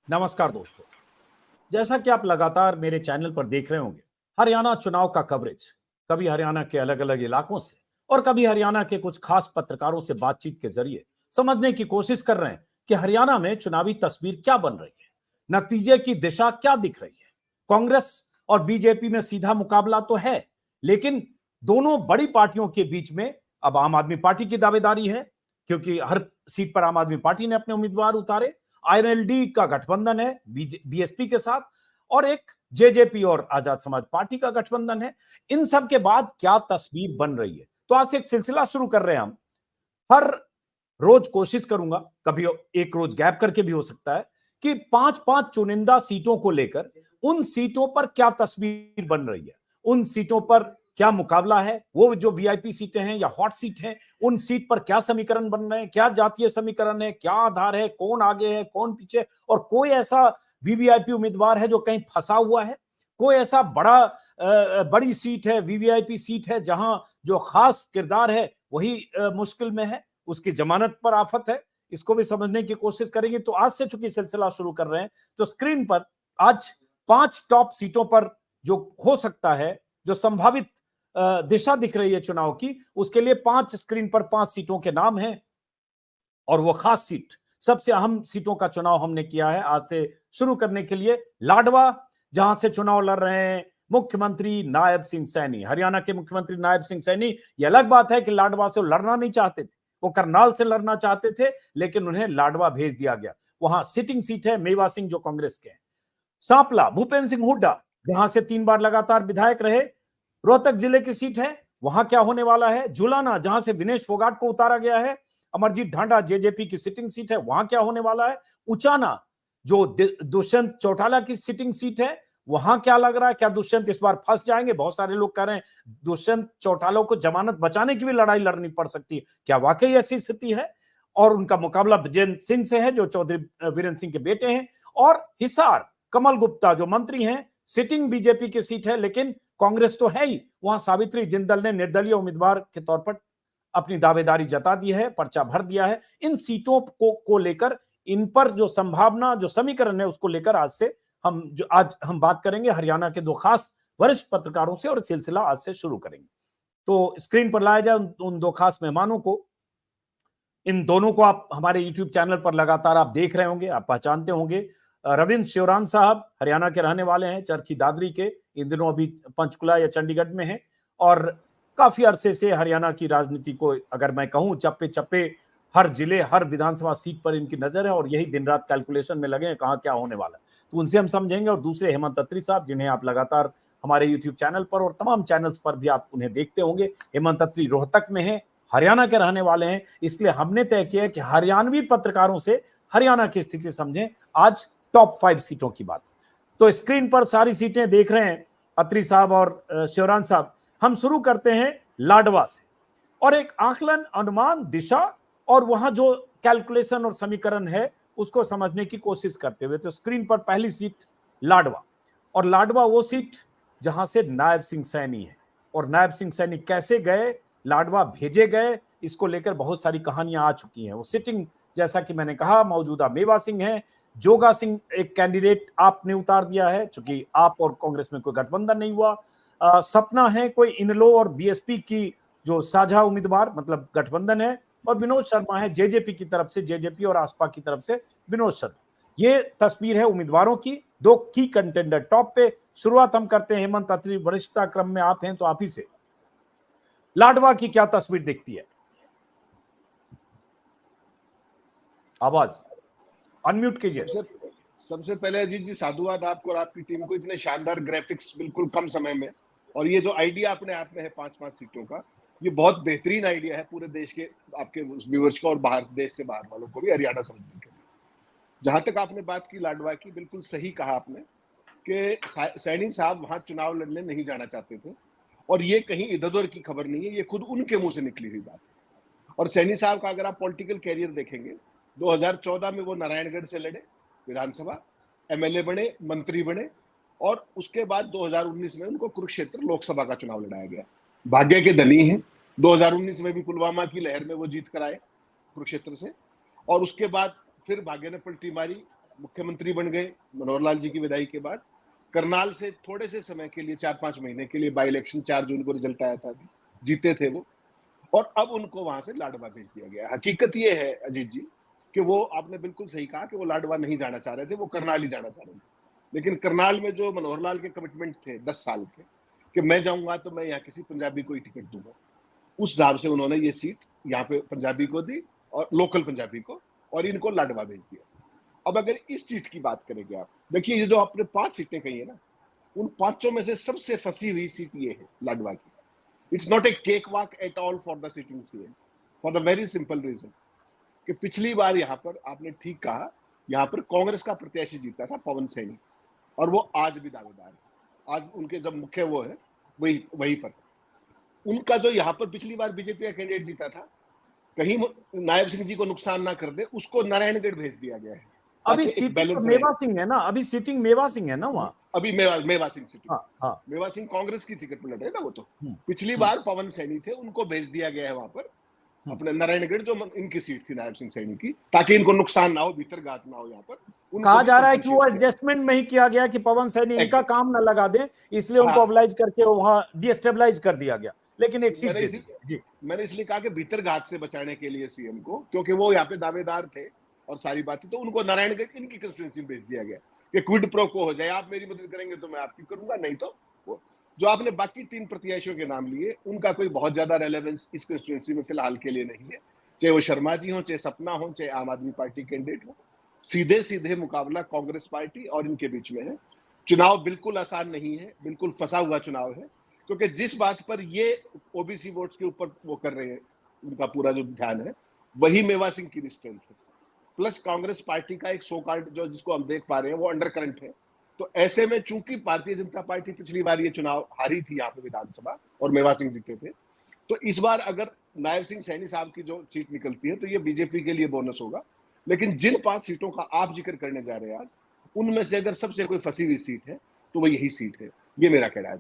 नमस्कार दोस्तों। जैसा कि आप लगातार मेरे चैनल पर देख रहे होंगे, हरियाणा चुनाव का कवरेज कभी हरियाणा के अलग अलग इलाकों से और कभी हरियाणा के कुछ खास पत्रकारों से बातचीत के जरिए समझने की कोशिश कर रहे हैं कि हरियाणा में चुनावी तस्वीर क्या बन रही है, नतीजे की दिशा क्या दिख रही है। कांग्रेस और बीजेपी में सीधा मुकाबला तो है, लेकिन दोनों बड़ी पार्टियों के बीच में अब आम आदमी पार्टी की दावेदारी है, क्योंकि हर सीट पर आम आदमी पार्टी ने अपने उम्मीदवार उतारे। आईएनएलडी का गठबंधन है बीएसपी के साथ, और एक जेजेपी और आजाद समाज पार्टी का गठबंधन है। इन सब के बाद क्या तस्वीर बन रही है, तो आज से एक सिलसिला शुरू कर रहे हैं हम। हर रोज कोशिश करूंगा, कभी एक रोज गैप करके भी हो सकता है, कि पांच पांच चुनिंदा सीटों को लेकर उन सीटों पर क्या तस्वीर बन रही है, उन सीटों पर क्या मुकाबला है, वो जो वीआईपी सीटें हैं या हॉट सीट हैं, उन सीट पर क्या समीकरण बन रहे हैं, क्या जातीय समीकरण है, क्या आधार है, कौन आगे है कौन पीछे, और कोई ऐसा वीवीआईपी उम्मीदवार है जो कहीं फंसा हुआ है, कोई ऐसा बड़ी सीट है, वीवीआईपी सीट है जहां जो खास किरदार है वही मुश्किल में है, उसकी जमानत पर आफत है। इसको भी समझने की कोशिश करेंगे। तो आज से चूंकि सिलसिला शुरू कर रहे हैं, तो स्क्रीन पर आज 5 टॉप सीटों पर जो हो सकता है, जो संभावित दिशा दिख रही है चुनाव की, उसके लिए 5 स्क्रीन पर 5 सीटों के नाम हैं। और वो खास सीट, सबसे अहम सीटों का चुनाव हमने किया है आज से शुरू करने के लिए। लाडवा, जहां से चुनाव लड़ रहे हैं मुख्यमंत्री नायब सिंह सैनी, हरियाणा के मुख्यमंत्री नायब सिंह सैनी। ये अलग बात है कि लाडवा से वो लड़ना नहीं चाहते थे, वो करनाल से लड़ना चाहते थे, लेकिन उन्हें लाडवा भेज दिया गया। वहां सिटिंग सीट है मेवा सिंह जो कांग्रेस के हैं। सांपला, भूपेंद्र सिंह हुड्डा, जहां से 3 बार लगातार विधायक रहे, रोहतक जिले की सीट है, वहां क्या होने वाला है। जुलाना, जहां से विनेश फोगाट को उतारा गया है, अमरजीत ढांडा जेजेपी की सिटिंग सीट है, वहां क्या होने वाला है। उचाना, जो दुष्यंत चौटाला की सिटिंग सीट है, वहां क्या लग रहा है, क्या दुष्यंत इस बार फंस जाएंगे। बहुत सारे लोग कह रहे हैं दुष्यंत चौटाला को जमानत बचाने की भी लड़ाई लड़नी पड़ सकती है, क्या वाकई ऐसी स्थिति है। और उनका मुकाबला विजेंद्र सिंह से है जो चौधरी वीरेंद्र सिंह के बेटे हैं। और हिसार, कमल गुप्ता जो मंत्री हैं, सिटिंग बीजेपी की सीट है, लेकिन कांग्रेस तो है ही, वहां सावित्री जिंदल ने निर्दलीय उम्मीदवार के तौर पर अपनी दावेदारी जता दी है, पर्चा भर दिया है। इन सीटों को लेकर, इन पर जो संभावना, जो समीकरण है, उसको लेकर आज हम बात करेंगे हरियाणा के 2 खास वरिष्ठ पत्रकारों से, और सिलसिला आज से शुरू करेंगे। तो स्क्रीन पर लाया जाए उन 2 खास मेहमानों को। इन दोनों को आप हमारे यूट्यूब चैनल पर लगातार आप देख रहे होंगे, आप पहचानते होंगे। रविंद्र श्योरान साहब हरियाणा के रहने वाले हैं, चरखी दादरी के, इन दिनों अभी पंचकुला या चंडीगढ़ में हैं, और काफी अरसे से हरियाणा की राजनीति को, अगर मैं कहूं, चप्पे चप्पे, हर जिले, हर विधानसभा सीट पर इनकी नजर है, और यही दिन रात कैलकुलेशन में लगे हैं कहां क्या होने वाला है। तो उनसे हम समझेंगे। और दूसरे हेमंत अत्री साहब, जिन्हें आप लगातार हमारे यूट्यूब चैनल पर और तमाम चैनल्स पर भी आप उन्हें देखते होंगे। हेमंत अत्री रोहतक में है, हरियाणा के रहने वाले हैं, इसलिए हमने तय किया कि हरियाणवी पत्रकारों से हरियाणा की स्थिति समझें। आज टॉप 5 सीटों की बात। तो स्क्रीन पर सारी सीटें देख रहे हैं अत्री साहब और शिवरान साहब। हम शुरू करते हैं लाडवा से, और एक आकलन, अनुमान, दिशा और वहां जो कैलकुलेशन और समीकरण है उसको समझने की कोशिश करते हुए। तो स्क्रीन पर पहली सीट लाडवा, और लाडवा वो सीट जहां से नायब सिंह सैनी है। और नायब सिंह सैनी कैसे गए, लाडवा भेजे गए, इसको लेकर बहुत सारी कहानियां आ चुकी हैं। वो सिटिंग, जैसा कि मैंने कहा, मौजूदा मेवा सिंह है, जोगा सिंह एक कैंडिडेट आपने उतार दिया है, चूंकि आप और कांग्रेस में कोई गठबंधन नहीं हुआ। सपना है कोई इनलो और बीएसपी की जो साझा उम्मीदवार, मतलब गठबंधन है। और विनोद शर्मा है जेजेपी की तरफ से, जेजेपी और आसपा की तरफ से विनोद शर्मा। ये तस्वीर है उम्मीदवारों की, 2 की कंटेंडर टॉप पे। शुरुआत हम करते हैं हेमंत अत्री, वरिष्ठता क्रम में आप हैं तो आप ही से। लाडवा की क्या तस्वीर दिखती है? आवाज अनम्यूट कीजिए। सबसे पहले अजीत जी, साधुवाद आपको और आपकी टीम को, इतने शानदार ग्राफिक्स बिल्कुल कम समय में, और ये जो आइडिया अपने आप में है 5-5 सीटों का, ये बहुत बेहतरीन आइडिया है पूरे देश के आपके व्यूअर्स को, और बाहर, देश से बाहर वालों को भी हरियाणा समझने के लिए। जहां तक आपने बात की लाडवा की, बिल्कुल सही कहा आपने कि सैनी साहब वहां चुनाव लड़ने नहीं जाना चाहते थे, और ये कहीं इधर उधर की खबर नहीं है, ये खुद उनके मुंह से निकली हुई बात है। और सैनी साहब का अगर आप पॉलिटिकल कैरियर देखेंगे, 2014 में वो नारायणगढ़ से लड़े विधानसभा, एमएलए बने, मंत्री बने, और उसके बाद 2019 में उनको कुरुक्षेत्र लोकसभा का चुनाव लड़ाया गया। भाग्य के धनी हैं, 2019 में भी पुलवामा की लहर में वो जीत कर आए कुरुक्षेत्र से, और उसके बाद फिर भाग्य ने पलटी मारी, मुख्यमंत्री बन गए मनोहर लाल जी की विदाई के बाद। करनाल से थोड़े से समय के लिए 4-5 महीने के लिए बाई इलेक्शन 4 जून को रिजल्ट आया था, जीते थे वो, और अब उनको वहां से लाडवा भेज दिया गया। हकीकत ये है अजीत जी कि वो, आपने बिल्कुल सही कहा कि वो लाडवा नहीं जाना चाह रहे थे, वो करनाल ही जाना चाह रहे थे। लेकिन करनाल में जो मनोहर लाल के कमिटमेंट थे 10 साल के, कि मैं जाऊंगा तो मैं यहाँ किसी पंजाबी को ही टिकट दूंगा, उस हिसाब से उन्होंने ये सीट यहाँ पे पंजाबी को दी, और लोकल पंजाबी को, और इनको लाडवा भेज दिया। अब अगर इस सीट की बात करेंगे आप, देखिए ये जो आपने 5 सीटें कही है ना, उन 5 में से सबसे फंसी हुई सीट ये है लाडवा की। It's not a cake walk at all for the sitting CM, for the very simple reason कि पिछली बार यहाँ पर, आपने ठीक कहा, यहाँ पर कांग्रेस का प्रत्याशी जीता था पवन सैनी, और वो आज भी दावेदार है। आज उनके जब मुख्य वो है वही पर उनका जो यहाँ पर पिछली बार बीजेपी का कैंडिडेट जीता था, कहीं नायब सिंह जी को नुकसान ना कर दे, उसको नारायणगढ़ भेज दिया गया है। अभी सीटिंग तो मेवा सिंह है ना, अभी सीटिंग मेवा सिंह है ना वहाँ, अभी मेवा सिंह सीटिंग। हाँ, हाँ। मेवा सिंह कांग्रेस की टिकट पर लड़ रहे ना वो तो। पिछली बार पवन सैनी थे, उनको भेज दिया गया है वहां पर अपने नारायणगढ़, जो इनकी सीट थी नायब सिंह सैनी की, ताकि इनको नुकसान ना हो, भीतर घात ना हो। यहाँ पर कहा जा रहा है कि वो एडजस्टमेंट में ही किया गया कि पवन सैनी इनका काम ना लगा दे, इसलिए उनको ऑब्लाइज करके वहां डिस्टेबलाइज कर दिया गया, लेकिन एक सीट दे दी। जी, मैंने इसलिए कहा कि भीतर घात से बचाने के लिए सीएम को, क्योंकि वो यहाँ पे दावेदार थे और सारी बातें, तो उनको नारायणगढ़ इनकी कंस्टिट्यूएंसी में भेज दिया गया कि क्विड प्रो को हो जाए, आप मेरी मदद करेंगे तो मैं आपकी करूंगा, नहीं तो वो। जो आपने बाकी 3 प्रत्याशियों के नाम लिए, उनका कोई बहुत ज्यादा रेलेवेंस इस कंस्टिट्यूएंसी में फिलहाल के लिए नहीं है, चाहे वो शर्मा जी हो, चाहे सपना हो, चाहे आम आदमी पार्टी कैंडिडेट हो। सीधे सीधे मुकाबला कांग्रेस पार्टी और इनके बीच में है। चुनाव बिल्कुल आसान नहीं है, बिल्कुल फंसा हुआ चुनाव है, क्योंकि जिस बात पर ये ओबीसी वोट्स के ऊपर वो कर रहे हैं, उनका पूरा जो ध्यान है, वही मेवा सिंह की स्ट्रेंथ है। प्लस कांग्रेस पार्टी का एक सो कॉल्ड, जो जिसको हम देख पा रहे हैं, वो अंडर करंट है। तो ऐसे में चूंकि भारतीय जनता पार्टी पिछली बार ये चुनाव हारी थी यहाँ पे विधानसभा, और मेवा सिंह जीते थे, तो इस बार अगर नायब सिंह सैनी साहब की जो सीट निकलती है, तो ये बीजेपी के लिए बोनस होगा। लेकिन जिन 5 सीटों का आप जिक्र करने जा रहे हैं आज, उनमें से अगर सबसे कोई फंसी हुई सीट है तो वो यही सीट है, ये मेरा कहना है।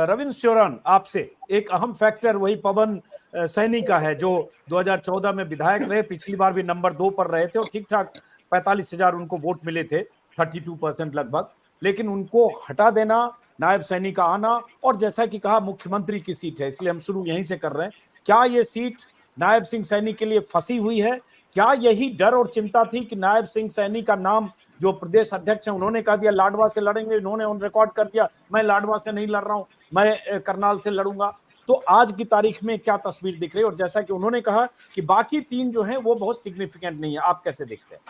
रविंद्र शोरन, आपसे एक अहम फैक्टर वही पवन सैनी का है, जो 2014 में विधायक रहे, पिछली बार भी नंबर 2 पर रहे थे और ठीक ठाक 45,000 उनको वोट मिले थे, 32% लगभग। लेकिन उनको हटा देना, नायब सैनी का आना, और जैसा कि कहा मुख्यमंत्री की सीट है, इसलिए हम शुरू यहीं से कर रहे हैं। क्या ये सीट नायब सिंह सैनी के लिए फंसी हुई है? क्या यही डर और चिंता थी कि नायब सिंह सैनी का नाम, जो प्रदेश अध्यक्ष हैं, उन्होंने कह दिया लाडवा से लड़ेंगे, इन्होंने ऑन रिकॉर्ड कर दिया मैं लाडवा से नहीं लड़ रहा हूं, मैं करनाल से लड़ूंगा। तो आज की तारीख में क्या तस्वीर दिख रही है? और जैसा कि उन्होंने कहा कि बाकी 3 जो हैं वो बहुत सिग्निफिकेंट नहीं है, आप कैसे देखते हैं?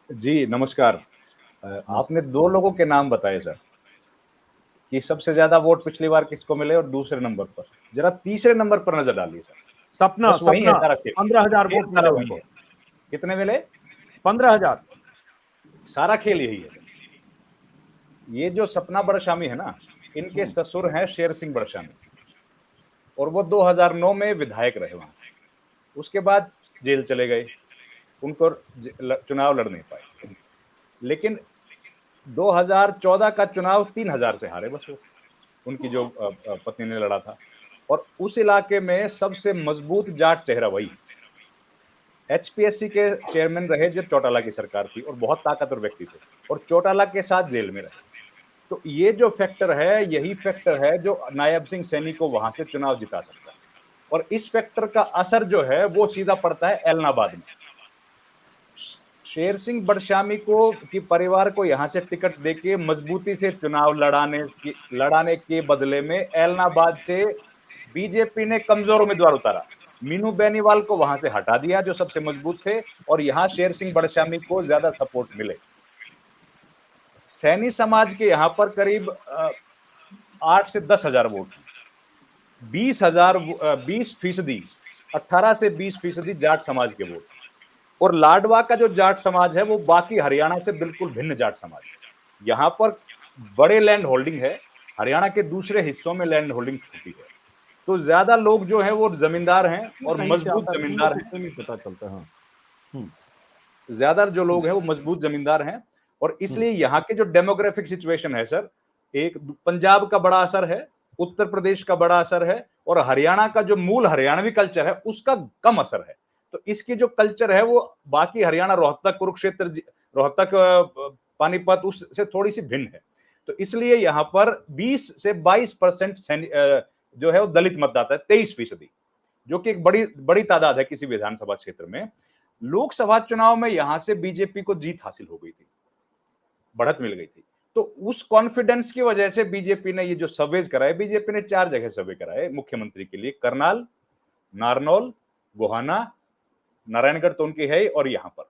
जी नमस्कार। आपने 2 लोगों के नाम बताए सर, कि सबसे ज्यादा वोट पिछली बार किसको मिले और दूसरे नंबर पर, जरा तीसरे नंबर पर नजर डालिए सर। सपना 15,000 वोट मिले उनको। कितने मिले? 15,000। सारा खेल यही है। ये जो सपना बड़शामी है ना, इनके ससुर हैं शेर सिंह बड़शामी, और वो 2009 में विधायक रहे वहां से। उसके बाद जेल चले गए, उनको चुनाव लड़ नहीं पाए। लेकिन 2014 का चुनाव 3,000 से हारे बस वो, उनकी जो पत्नी ने लड़ा था। और उस इलाके में सबसे मजबूत जाट चेहरा वही, एचपीएससी के चेयरमैन रहे जब चौटाला की सरकार थी, और बहुत ताकतवर व्यक्ति थे, और चौटाला के साथ जेल में रहे। तो ये जो फैक्टर है, यही फैक्टर है जो नायब सिंह सैनी को वहां से चुनाव जिता सकता है। और इस फैक्टर का असर जो है वो सीधा पड़ता है एलनाबाद में। शेर सिंह बड़शामी को कि परिवार को यहां से टिकट देके मजबूती से चुनाव लड़ाने के बदले में एलनाबाद से बीजेपी ने कमजोर उम्मीदवार उतारा। मीनू बेनीवाल को वहां से हटा दिया जो सबसे मजबूत थे, और यहां शेर सिंह बड़शामी को ज्यादा सपोर्ट मिले। सैनी समाज के यहां पर करीब 8 से 10,000 वोट, 20%, 18 से 20% जाट समाज के वोट। और लाडवा का जो जाट समाज है वो बाकी हरियाणा से बिल्कुल भिन्न जाट समाज है। यहाँ पर बड़े लैंड होल्डिंग है, हरियाणा के दूसरे हिस्सों में लैंड होल्डिंग छोटी है। तो ज्यादा लोग जो है वो जमींदार हैं, और मजबूत जमींदार हैं, पता चलता है। ज्यादा जो लोग हैं वो मजबूत जमींदार हैं। और इसलिए यहाँ के जो डेमोग्राफिक सिचुएशन है सर, एक पंजाब का बड़ा असर है, उत्तर प्रदेश का बड़ा असर है, और हरियाणा का जो मूल हरियाणवी कल्चर है उसका कम असर है। तो इसकी जो कल्चर है वो बाकी हरियाणा, रोहतक, कुरुक्षेत्र रोहतक पानीपत उससे थोड़ी सी भिन्न है। तो इसलिए यहाँ पर 20 से 22% जो है वो दलित मतदाता है, 23%, जो कि एक बड़ी बड़ी तादाद है किसी विधानसभा क्षेत्र में। लोकसभा चुनाव में यहां से बीजेपी को जीत हासिल हो गई थी, बढ़त मिल गई थी। तो उस कॉन्फिडेंस की वजह से बीजेपी ने ये जो सर्वेज कराए, बीजेपी ने 4 जगह सर्वे कराए मुख्यमंत्री के लिए, करनाल, नारनौल, गोहाना, नारायणगढ़ तो उनकी है ही, और यहां पर,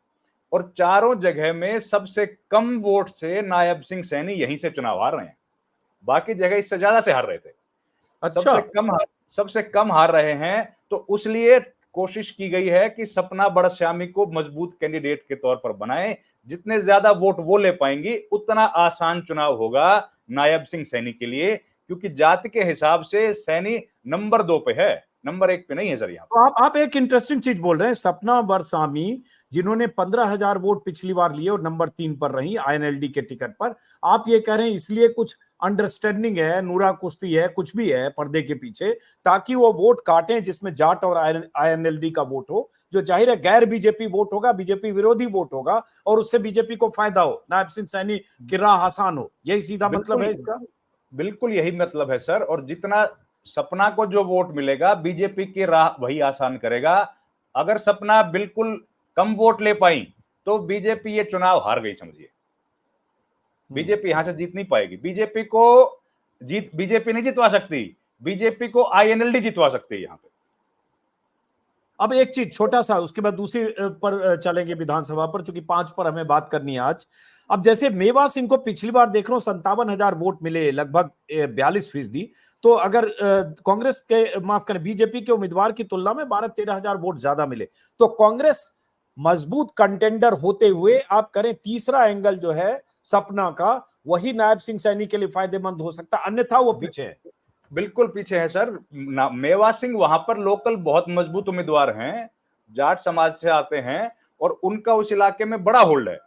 और चारों जगह में सबसे कम वोट से नायब सिंह सैनी यहीं से चुनाव हार रहे हैं। बाकी जगह इससे ज्यादा से हार रहे थे। अच्छा, सबसे कम हार रहे हैं। तो उसलिए कोशिश की गई है कि सपना बड़श्यामी को मजबूत कैंडिडेट के तौर पर बनाएं। जितने ज्यादा वोट वो ले पाएंगी उतना आसान चुनाव होगा नायब सिंह सैनी के लिए, क्योंकि जाति के हिसाब से सैनी नंबर 2 पे है, नंबर 1 पे नहीं है सर। यहाँ तो आप एक इंटरेस्टिंग चीज बोल रहे हैं, सपना बरसामी जिन्होंने 15,000 वोट पिछली बार लिए और नंबर 3 पर रही आईएनएलडी के टिकट पर, आप ये कह रहे हैं इसलिए कुछ अंडरस्टैंडिंग है, नूरा कुश्ती है, कुछ भी है पर्दे के पीछे, ताकि वो वोट काटें जिसमें जाट और आईएनएलडी का वोट हो, जो जाहिर है गैर बीजेपी वोट होगा, बीजेपी विरोधी वोट होगा, और उससे बीजेपी को फायदा हो, नायब सिंह सैनी की राह आसान हो। यही सीधा मतलब है इसका। बिल्कुल यही मतलब है सर। और जितना सपना को जो वोट मिलेगा बीजेपी की राह वही आसान करेगा। अगर सपना बिल्कुल कम वोट ले पाई तो बीजेपी ये चुनाव हार गई समझिए। बीजेपी यहां से जीत नहीं पाएगी। बीजेपी नहीं जितवा सकती, बीजेपी को आईएनएलडी जितवा सकती है यहां पे। अब एक चीज छोटा सा, उसके बाद दूसरी पर चलेंगे विधानसभा पर, चूंकि 5 पर हमें बात करनी है आज। अब जैसे मेवा सिंह को पिछली बार देख रहा हूं 57,000 वोट मिले, लगभग 42%। तो अगर कांग्रेस के, माफ करें, बीजेपी के उम्मीदवार की तुलना में 12-13,000 वोट ज्यादा मिले, तो कांग्रेस मजबूत कंटेंडर होते हुए आप करें तीसरा एंगल जो है सपना का, वही नायब सिंह सैनी के लिए फायदेमंद हो सकता, अन्यथा वो पीछे है। बिल्कुल पीछे है सर। मेवा सिंह वहां पर लोकल बहुत मजबूत उम्मीदवार हैं, जाट समाज से आते हैं और उनका उस इलाके में बड़ा होल्ड है।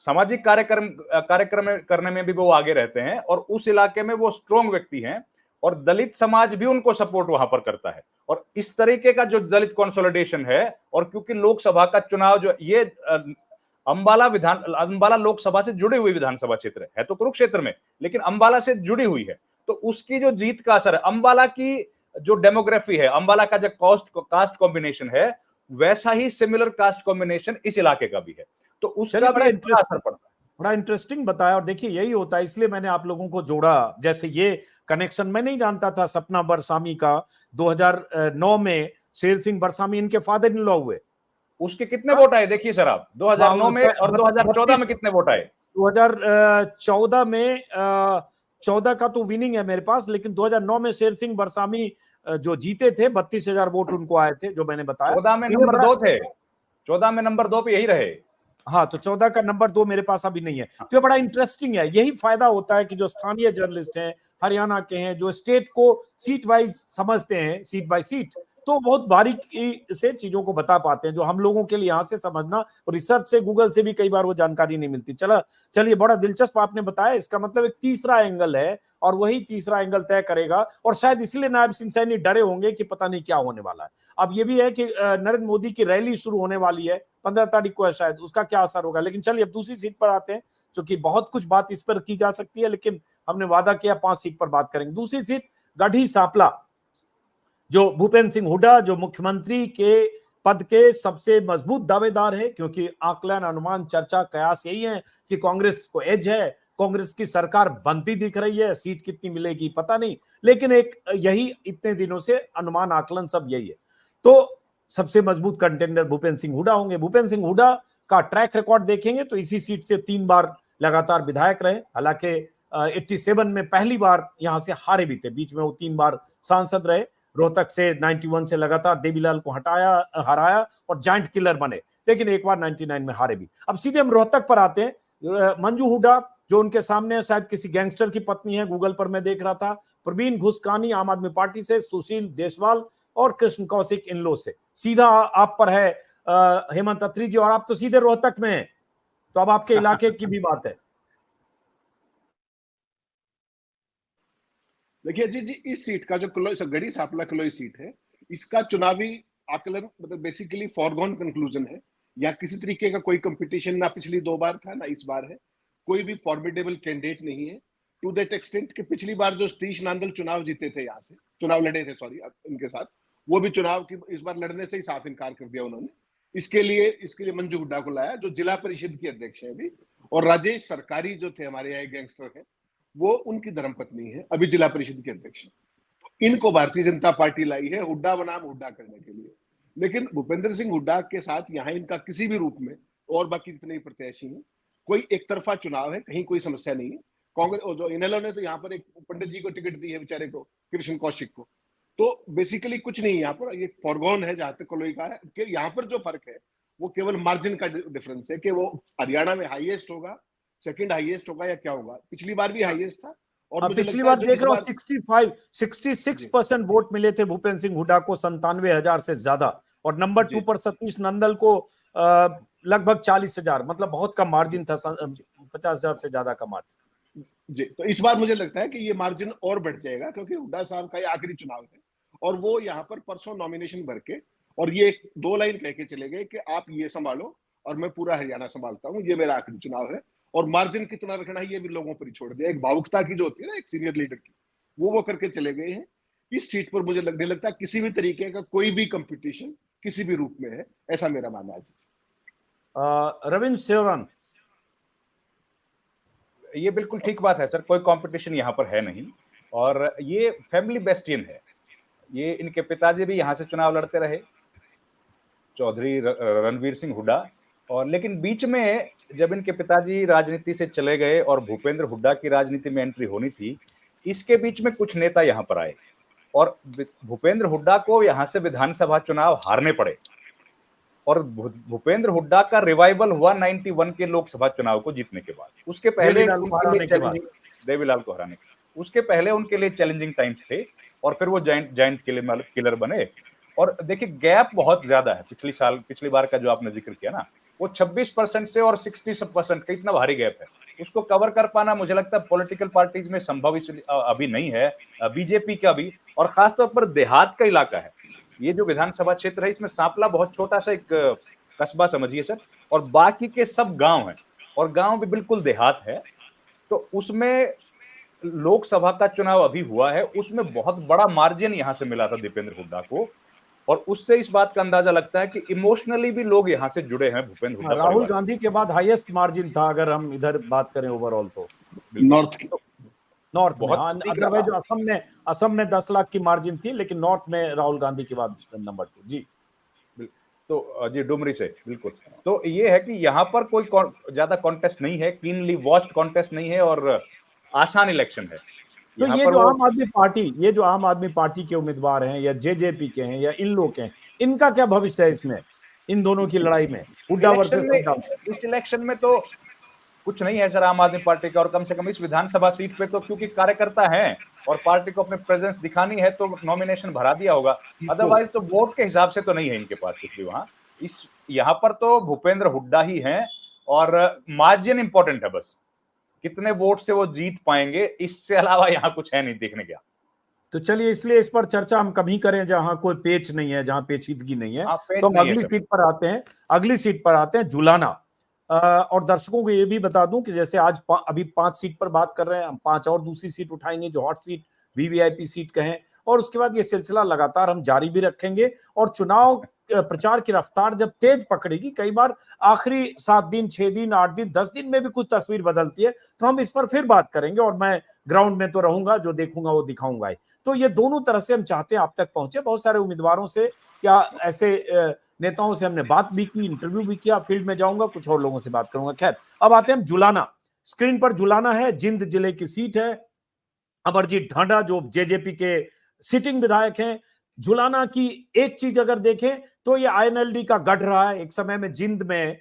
सामाजिक कार्यक्रम करने में भी वो आगे रहते हैं और उस इलाके में वो स्ट्रॉन्ग व्यक्ति हैं, और दलित समाज भी उनको सपोर्ट वहां पर करता है। और इस तरीके का जो दलित कंसोलिडेशन है, और क्योंकि लोकसभा का चुनाव जो ये अंबाला लोकसभा से जुड़ी हुई विधानसभा क्षेत्र है तो कुरुक्षेत्र में, लेकिन अंबाला से जुड़ी हुई है, तो उसकी जो जीत का असर है, अंबाला की जो डेमोग्राफी है, अंबाला का जो कास्ट कॉम्बिनेशन है, वैसा ही सिमिलर कास्ट कॉम्बिनेशन इस इलाके का भी है, तो उसका भी असर पड़ता है। बड़ा इंटरेस्टिंग बताया। और देखिए यही होता है, इसलिए मैंने आप लोगों को जोड़ा। जैसे ये कनेक्शन मैं नहीं जानता था सपना बरसामी का। 2009 में शेर सिंह बरसामी इनके फादर इन लॉ हुए। उसके कितने वोट आए देखिए सर आप, 2009 में और 2014 में कितने वोट आए? 2014 में 14 का तो विनिंग है मेरे पास, लेकिन 2009 में शेर सिंह बरसामी जो जीते थे 32,000 वोट उनको आए थे, जो मैंने बताया। 14 में नंबर 2 थे, 14 में नंबर 2 पे यही रहे। हाँ, तो 14 का नंबर 2 मेरे पास अभी नहीं है। तो ये बड़ा इंटरेस्टिंग है। यही फायदा होता है कि जो स्थानीय जर्नलिस्ट हैं, हरियाणा के हैं, जो स्टेट को सीट वाइज समझते हैं, सीट बाय सीट, तो बहुत बारीकी से चीजों को बता पाते हैं, जो हम लोगों के लिए यहाँ से समझना और रिसर्च से, गूगल से भी कई बार वो जानकारी नहीं मिलती। चलिए, बड़ा दिलचस्प आपने बताया। इसका मतलब एक तीसरा एंगल है, और वही तीसरा एंगल तय करेगा। और शायद इसलिए नायब सिंह सैनी डरे होंगे कि पता नहीं क्या होने वाला है। अब ये भी है कि नरेंद्र मोदी की रैली शुरू होने वाली है 15 तारीख को है, शायद उसका क्या असर होगा। लेकिन चलिए अब दूसरी सीट पर आते हैं, क्योंकि बहुत कुछ बात इस पर की जा सकती है, लेकिन हमने वादा किया 5 सीट पर बात करेंगे। दूसरी सीट गढ़ी सांपला, जो भूपेंद्र सिंह हुड्डा, जो मुख्यमंत्री के पद के सबसे मजबूत दावेदार है, क्योंकि आकलन, अनुमान, चर्चा, कयास यही है कि कांग्रेस को एज है, कांग्रेस की सरकार बनती दिख रही है, सीट कितनी मिलेगी पता नहीं, लेकिन एक यही इतने दिनों से अनुमान, आकलन सब यही है। तो सबसे मजबूत कंटेंडर भूपेंद्र सिंह हुड्डा होंगे। भूपेंद्र सिंह हुड्डा का ट्रैक रिकॉर्ड देखेंगे तो इसी सीट से 3 बार लगातार विधायक रहे। हालांकि 87 में पहली बार यहां से हारे भी थे, बीच में वो 3 बार सांसद रहे। रोहतक से 91 से लगातार देवीलाल को हराया और जाइंट किलर बने, लेकिन एक बार 99 में हारे भी। अब सीधे हम रोहतक पर आते हैं। मंजू हुड्डा जो उनके सामने शायद किसी गैंगस्टर की पत्नी है, गूगल पर मैं देख रहा था। प्रवीण घुसकानी आम आदमी पार्टी से, सुशील देशवाल और कृष्ण कौशिक इनलो से। सीधा आप पर है हेमंत अत्री जी, और आप तो सीधे रोहतक में हैं, तो अब आपके इलाके की भी बात है। देखिए जी इस सीट का जो गढ़ी सांपला किलोई सीट है, इसका चुनावी आकलन मतलब बेसिकली फॉरगॉन कंक्लूजन है। या किसी तरीके का कोई कंपटीशन ना पिछली 2 बार था ना इस बार है, कोई भी फॉर्मिडेबल कैंडिडेट नहीं है टू दैट एक्सटेंट कि पिछली बार जो सतीश नांदल चुनाव जीते थे, यहाँ से चुनाव लड़े थे, सॉरी इनके साथ, वो भी चुनाव की इस बार लड़ने से ही साफ इनकार कर दिया उन्होंने। इसके लिए मंजू हुड्डा को लाया जो जिला परिषद की अध्यक्ष है अभी, और राजेश सरकारी जो थे हमारे यहाँ गैंगस्टर है, वो उनकी धर्मपत्नी है, अभी जिला परिषद की अध्यक्ष है। इनको भारतीय जनता पार्टी लाई है हुड्डा बनाम हुड्डा करने के लिए। लेकिन भूपेंद्र सिंह हुड्डा के साथ यहाँ इनका किसी भी रूप में, और बाकी जितने भी प्रत्याशी हैं, कोई एक तरफा चुनाव है, कहीं कोई समस्या नहीं है। कांग्रेस जो इनेलो ने तो यहाँ पर एक पंडित जी को टिकट दी है बेचारे को, कृष्ण कौशिक को, तो बेसिकली कुछ नहीं है यहाँ पर, ये फॉरगॉन है जहां तक कोई का है कि यहाँ पर जो फर्क है वो केवल मार्जिन का डिफरेंस है कि वो हरियाणा में हाईएस्ट होगा, सेकंड हाईएस्ट होगा या क्या होगा। पिछली बार भी हाईएस्ट था, और मुझे पिछली लगता है बार जो देख इस रहा बार हूँ 66% वोट मिले थे भूपेंद्र सिंह हुड्डा को 97,000 से ज्यादा, और नंबर 2 पर सतीश नंदल को लगभग 40,000, मतलब बहुत कम मार्जिन था, 50,000 से ज्यादा का मार्जिन। जी, तो इस बार मुझे लगता है कि ये मार्जिन और बढ़ जाएगा, क्योंकि हुड्डा साहब का ये आखिरी चुनाव है, और वो यहाँ पर परसों नॉमिनेशन भर के और ये 2 लाइन कह के चले गए कि आप ये संभालो और मैं पूरा हरियाणा संभालता हूँ, ये मेरा आखिरी चुनाव है। और मार्जिन कितना रखना है ये भी लोगों पर ही छोड़ दिया, एक भावुकता की जो होती है ना एक सीनियर लीडर की, वो करके चले गए हैं। इस सीट पर मुझे लगने लगता है किसी भी तरीके का कोई भी कंपटीशन किसी भी रूप में है, ऐसा मेरा मानना है। रविंद्र सेवरन, ये बिल्कुल ठीक बात है सर, कोई कंपटीशन यहाँ पर है नहीं, और ये फैमिली बेस्टियन है। ये इनके पिताजी भी यहाँ से चुनाव लड़ते रहे, चौधरी रणवीर सिंह हुड्डा, और लेकिन बीच में जब इनके पिताजी राजनीति से चले गए और भूपेंद्र हुड्डा की राजनीति में एंट्री होनी थी, इसके बीच में कुछ नेता यहाँ पर आए और भूपेंद्र हुड्डा को यहाँ से विधानसभा चुनाव हारने पड़े, और भूपेंद्र हुड्डा का रिवाइवल हुआ 91 के लोकसभा चुनाव को जीतने के बाद। उसके पहले देवीलाल को हराने के, उसके पहले उनके लिए चैलेंजिंग टाइम्स थे, और फिर वो जाइंट किलर बने। और देखिए गैप बहुत ज्यादा है, पिछली बार का जो आपने जिक्र किया ना, वो 26% से और 60% का इतना भारी गैप है, उसको कवर कर पाना मुझे लगता है पॉलिटिकल पार्टीज में संभव अभी नहीं है, बीजेपी का भी, और खासतौर पर देहात का इलाका है ये जो विधानसभा क्षेत्र है, इसमें सांपला बहुत छोटा सा एक कस्बा समझिए सर, और बाकी के सब गांव हैं, और गांव भी बिल्कुल देहात है। तो उसमें लोकसभा का चुनाव अभी हुआ है, उसमें बहुत बड़ा मार्जिन यहां से मिला था दीपेंद्र हुड्डा को, और उससे इस बात का अंदाजा लगता है कि इमोशनली भी लोग यहां से जुड़े हैं भूपेंद्र हुड्डा। राहुल गांधी के बाद हाईएस्ट मार्जिन था अगर हम इधर बात करें ओवरऑल तो नॉर्थ में। अदरवाइज असम में 10 लाख की मार्जिन थी, लेकिन नॉर्थ में राहुल गांधी के बाद नंबर 2। जी तो जी डुमरी से बिल्कुल। तो ये है कि यहाँ पर कोई ज्यादा कॉन्टेस्ट नहीं है, क्लीनली वॉच्ड कॉन्टेस्ट नहीं है, और आसान इलेक्शन है। तो ये जो आम आदमी पार्टी के उम्मीदवार हैं या जेजेपी के हैं या इन लोग के हैं, इनका क्या भविष्य है इसमें, इन दोनों की लड़ाई में, हुड्डा वर्सेस हुड्डा? इस इलेक्शन में तो कुछ नहीं है सर आम आदमी पार्टी का, और कम से कम इस विधानसभा सीट पे तो क्योंकि कार्यकर्ता हैं और पार्टी को अपने प्रेजेंस दिखानी है तो नॉमिनेशन भरा दिया होगा, अदरवाइज तो वोट के हिसाब से तो नहीं है इनके पास कुछ भी वहां। यहाँ पर तो भूपेंद्र हुड्डा ही हैं, और मार्जिन इंपॉर्टेंट है, बस कितने वोट से वो जीत पाएंगे, इससे अलावा यहाँ कुछ है नहीं देखने का। तो चलिए, इसलिए इस पर चर्चा हम कभी करें जहां कोई पेच नहीं है, जहां पेचीदगी नहीं है। तो हम अगली सीट पर आते हैं, जुलाना। और दर्शकों को ये भी बता दूं कि जैसे आज अभी 5 सीट पर बात कर रहे हैं, हम 5 और दूसरी सीट उठाएंगे जो हॉट सीट वीवीआईपी सीट कहें, और उसके बाद ये सिलसिला लगातार हम जारी भी रखेंगे। और चुनाव प्रचार की रफ्तार जब तेज पकड़ेगी, कई बार आखिरी 7 दिन, 6 दिन, 8 दिन, 10 दिन में भी कुछ तस्वीर बदलती है, तो हम इस पर फिर बात करेंगे, और मैं ग्राउंड में तो रहूंगा, जो देखूंगा वो दिखाऊंगा। तो ये दोनों तरह से हम चाहते हैं आप तक पहुंचे। बहुत सारे उम्मीदवारों से या ऐसे नेताओं से हमने बात भी की, इंटरव्यू भी किया, फील्ड में जाऊंगा, कुछ और लोगों से बात करूंगा। खैर, अब आते हैं जुलाना। स्क्रीन पर जुलाना है, जिंद जिले की सीट है। अमरजीत ढांडा जो जेजेपी के सिटिंग विधायक हैं। जुलाना की एक चीज अगर देखें तो ये आईएनएलडी का गढ़ रहा है एक समय में। जिंद में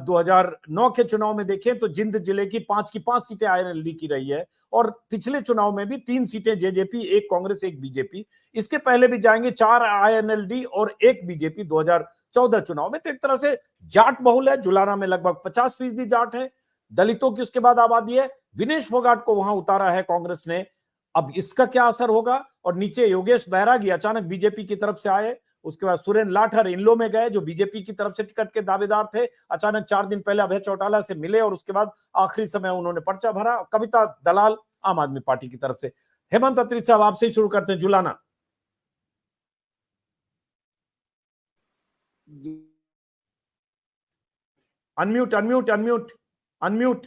2009 के चुनाव में देखें तो जिंद जिले की 5 की 5 सीटें आईएनएलडी की रही है, और पिछले चुनाव में भी 3 सीटें जेजेपी, 1 कांग्रेस, 1 बीजेपी। इसके पहले भी जाएंगे 4 आईएनएलडी और 1 बीजेपी 2014 चुनाव में। तो एक तरह से जाट बहुल है जुलाना में, लगभग 50% जाट है, दलितों की उसके बाद आबादी है। विनेश फोगाट को वहां उतारा है कांग्रेस ने। अब इसका क्या असर होगा? और नीचे योगेश बैरागी अचानक बीजेपी की तरफ से आए, उसके बाद सुरेंद्र लाठर इनलो में गए, जो बीजेपी की तरफ से टिकट के दावेदार थे। अचानक 4 दिन पहले अभय चौटाला से मिले और उसके बाद आखिरी समय उन्होंने पर्चा भरा। कविता दलाल आम आदमी पार्टी की तरफ से। हेमंत अत्री साहब, आपसे ही शुरू करते हैं। Julana, unmute unmute unmute unmute.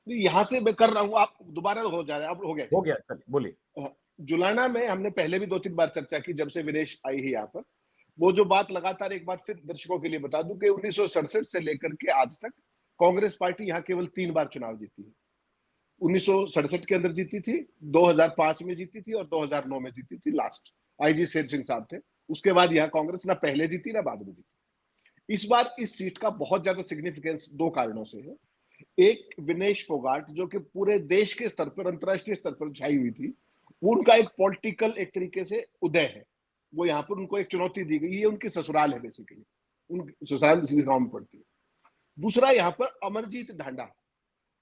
यहां से मैं कर रहा हूं, आप दोबारा हो जा रहे हैं। अब हो गया। चलिए बोलिए। जुलाना में हमने पहले भी 2-3 बार चर्चा की जब से विनेश आई है यहाँ पर। वो जो बात लगातार एक बार फिर दर्शकों के लिए बता दूं कि 1967 से लेकर के आज तक कांग्रेस पार्टी यहाँ केवल 3 बार चुनाव जीती है। 1967 के अंदर जीती थी, 2005 में जीती थी और 2009 में जीती थी। लास्ट आईजी शेर सिंह साहब थे। उसके बाद यहाँ कांग्रेस ना पहले जीती ना बाद में जीती। इस बार इस सीट का बहुत ज्यादा सिग्निफिकेंस 2 कारणों से है। एक, विनेश फोगाट जो कि पूरे देश के स्तर पर, अंतर्राष्ट्रीय स्तर पर छाई हुई थी, उनका एक पॉलिटिकल एक तरीके से उदय है। वो यहाँ पर उनको एक चुनौती दी गई है। उनकी ससुराल है बेसिकली, उनकी ससुराल इसी गांव में पड़ती है। दूसरा, यहाँ पर अमरजीत ढांडा,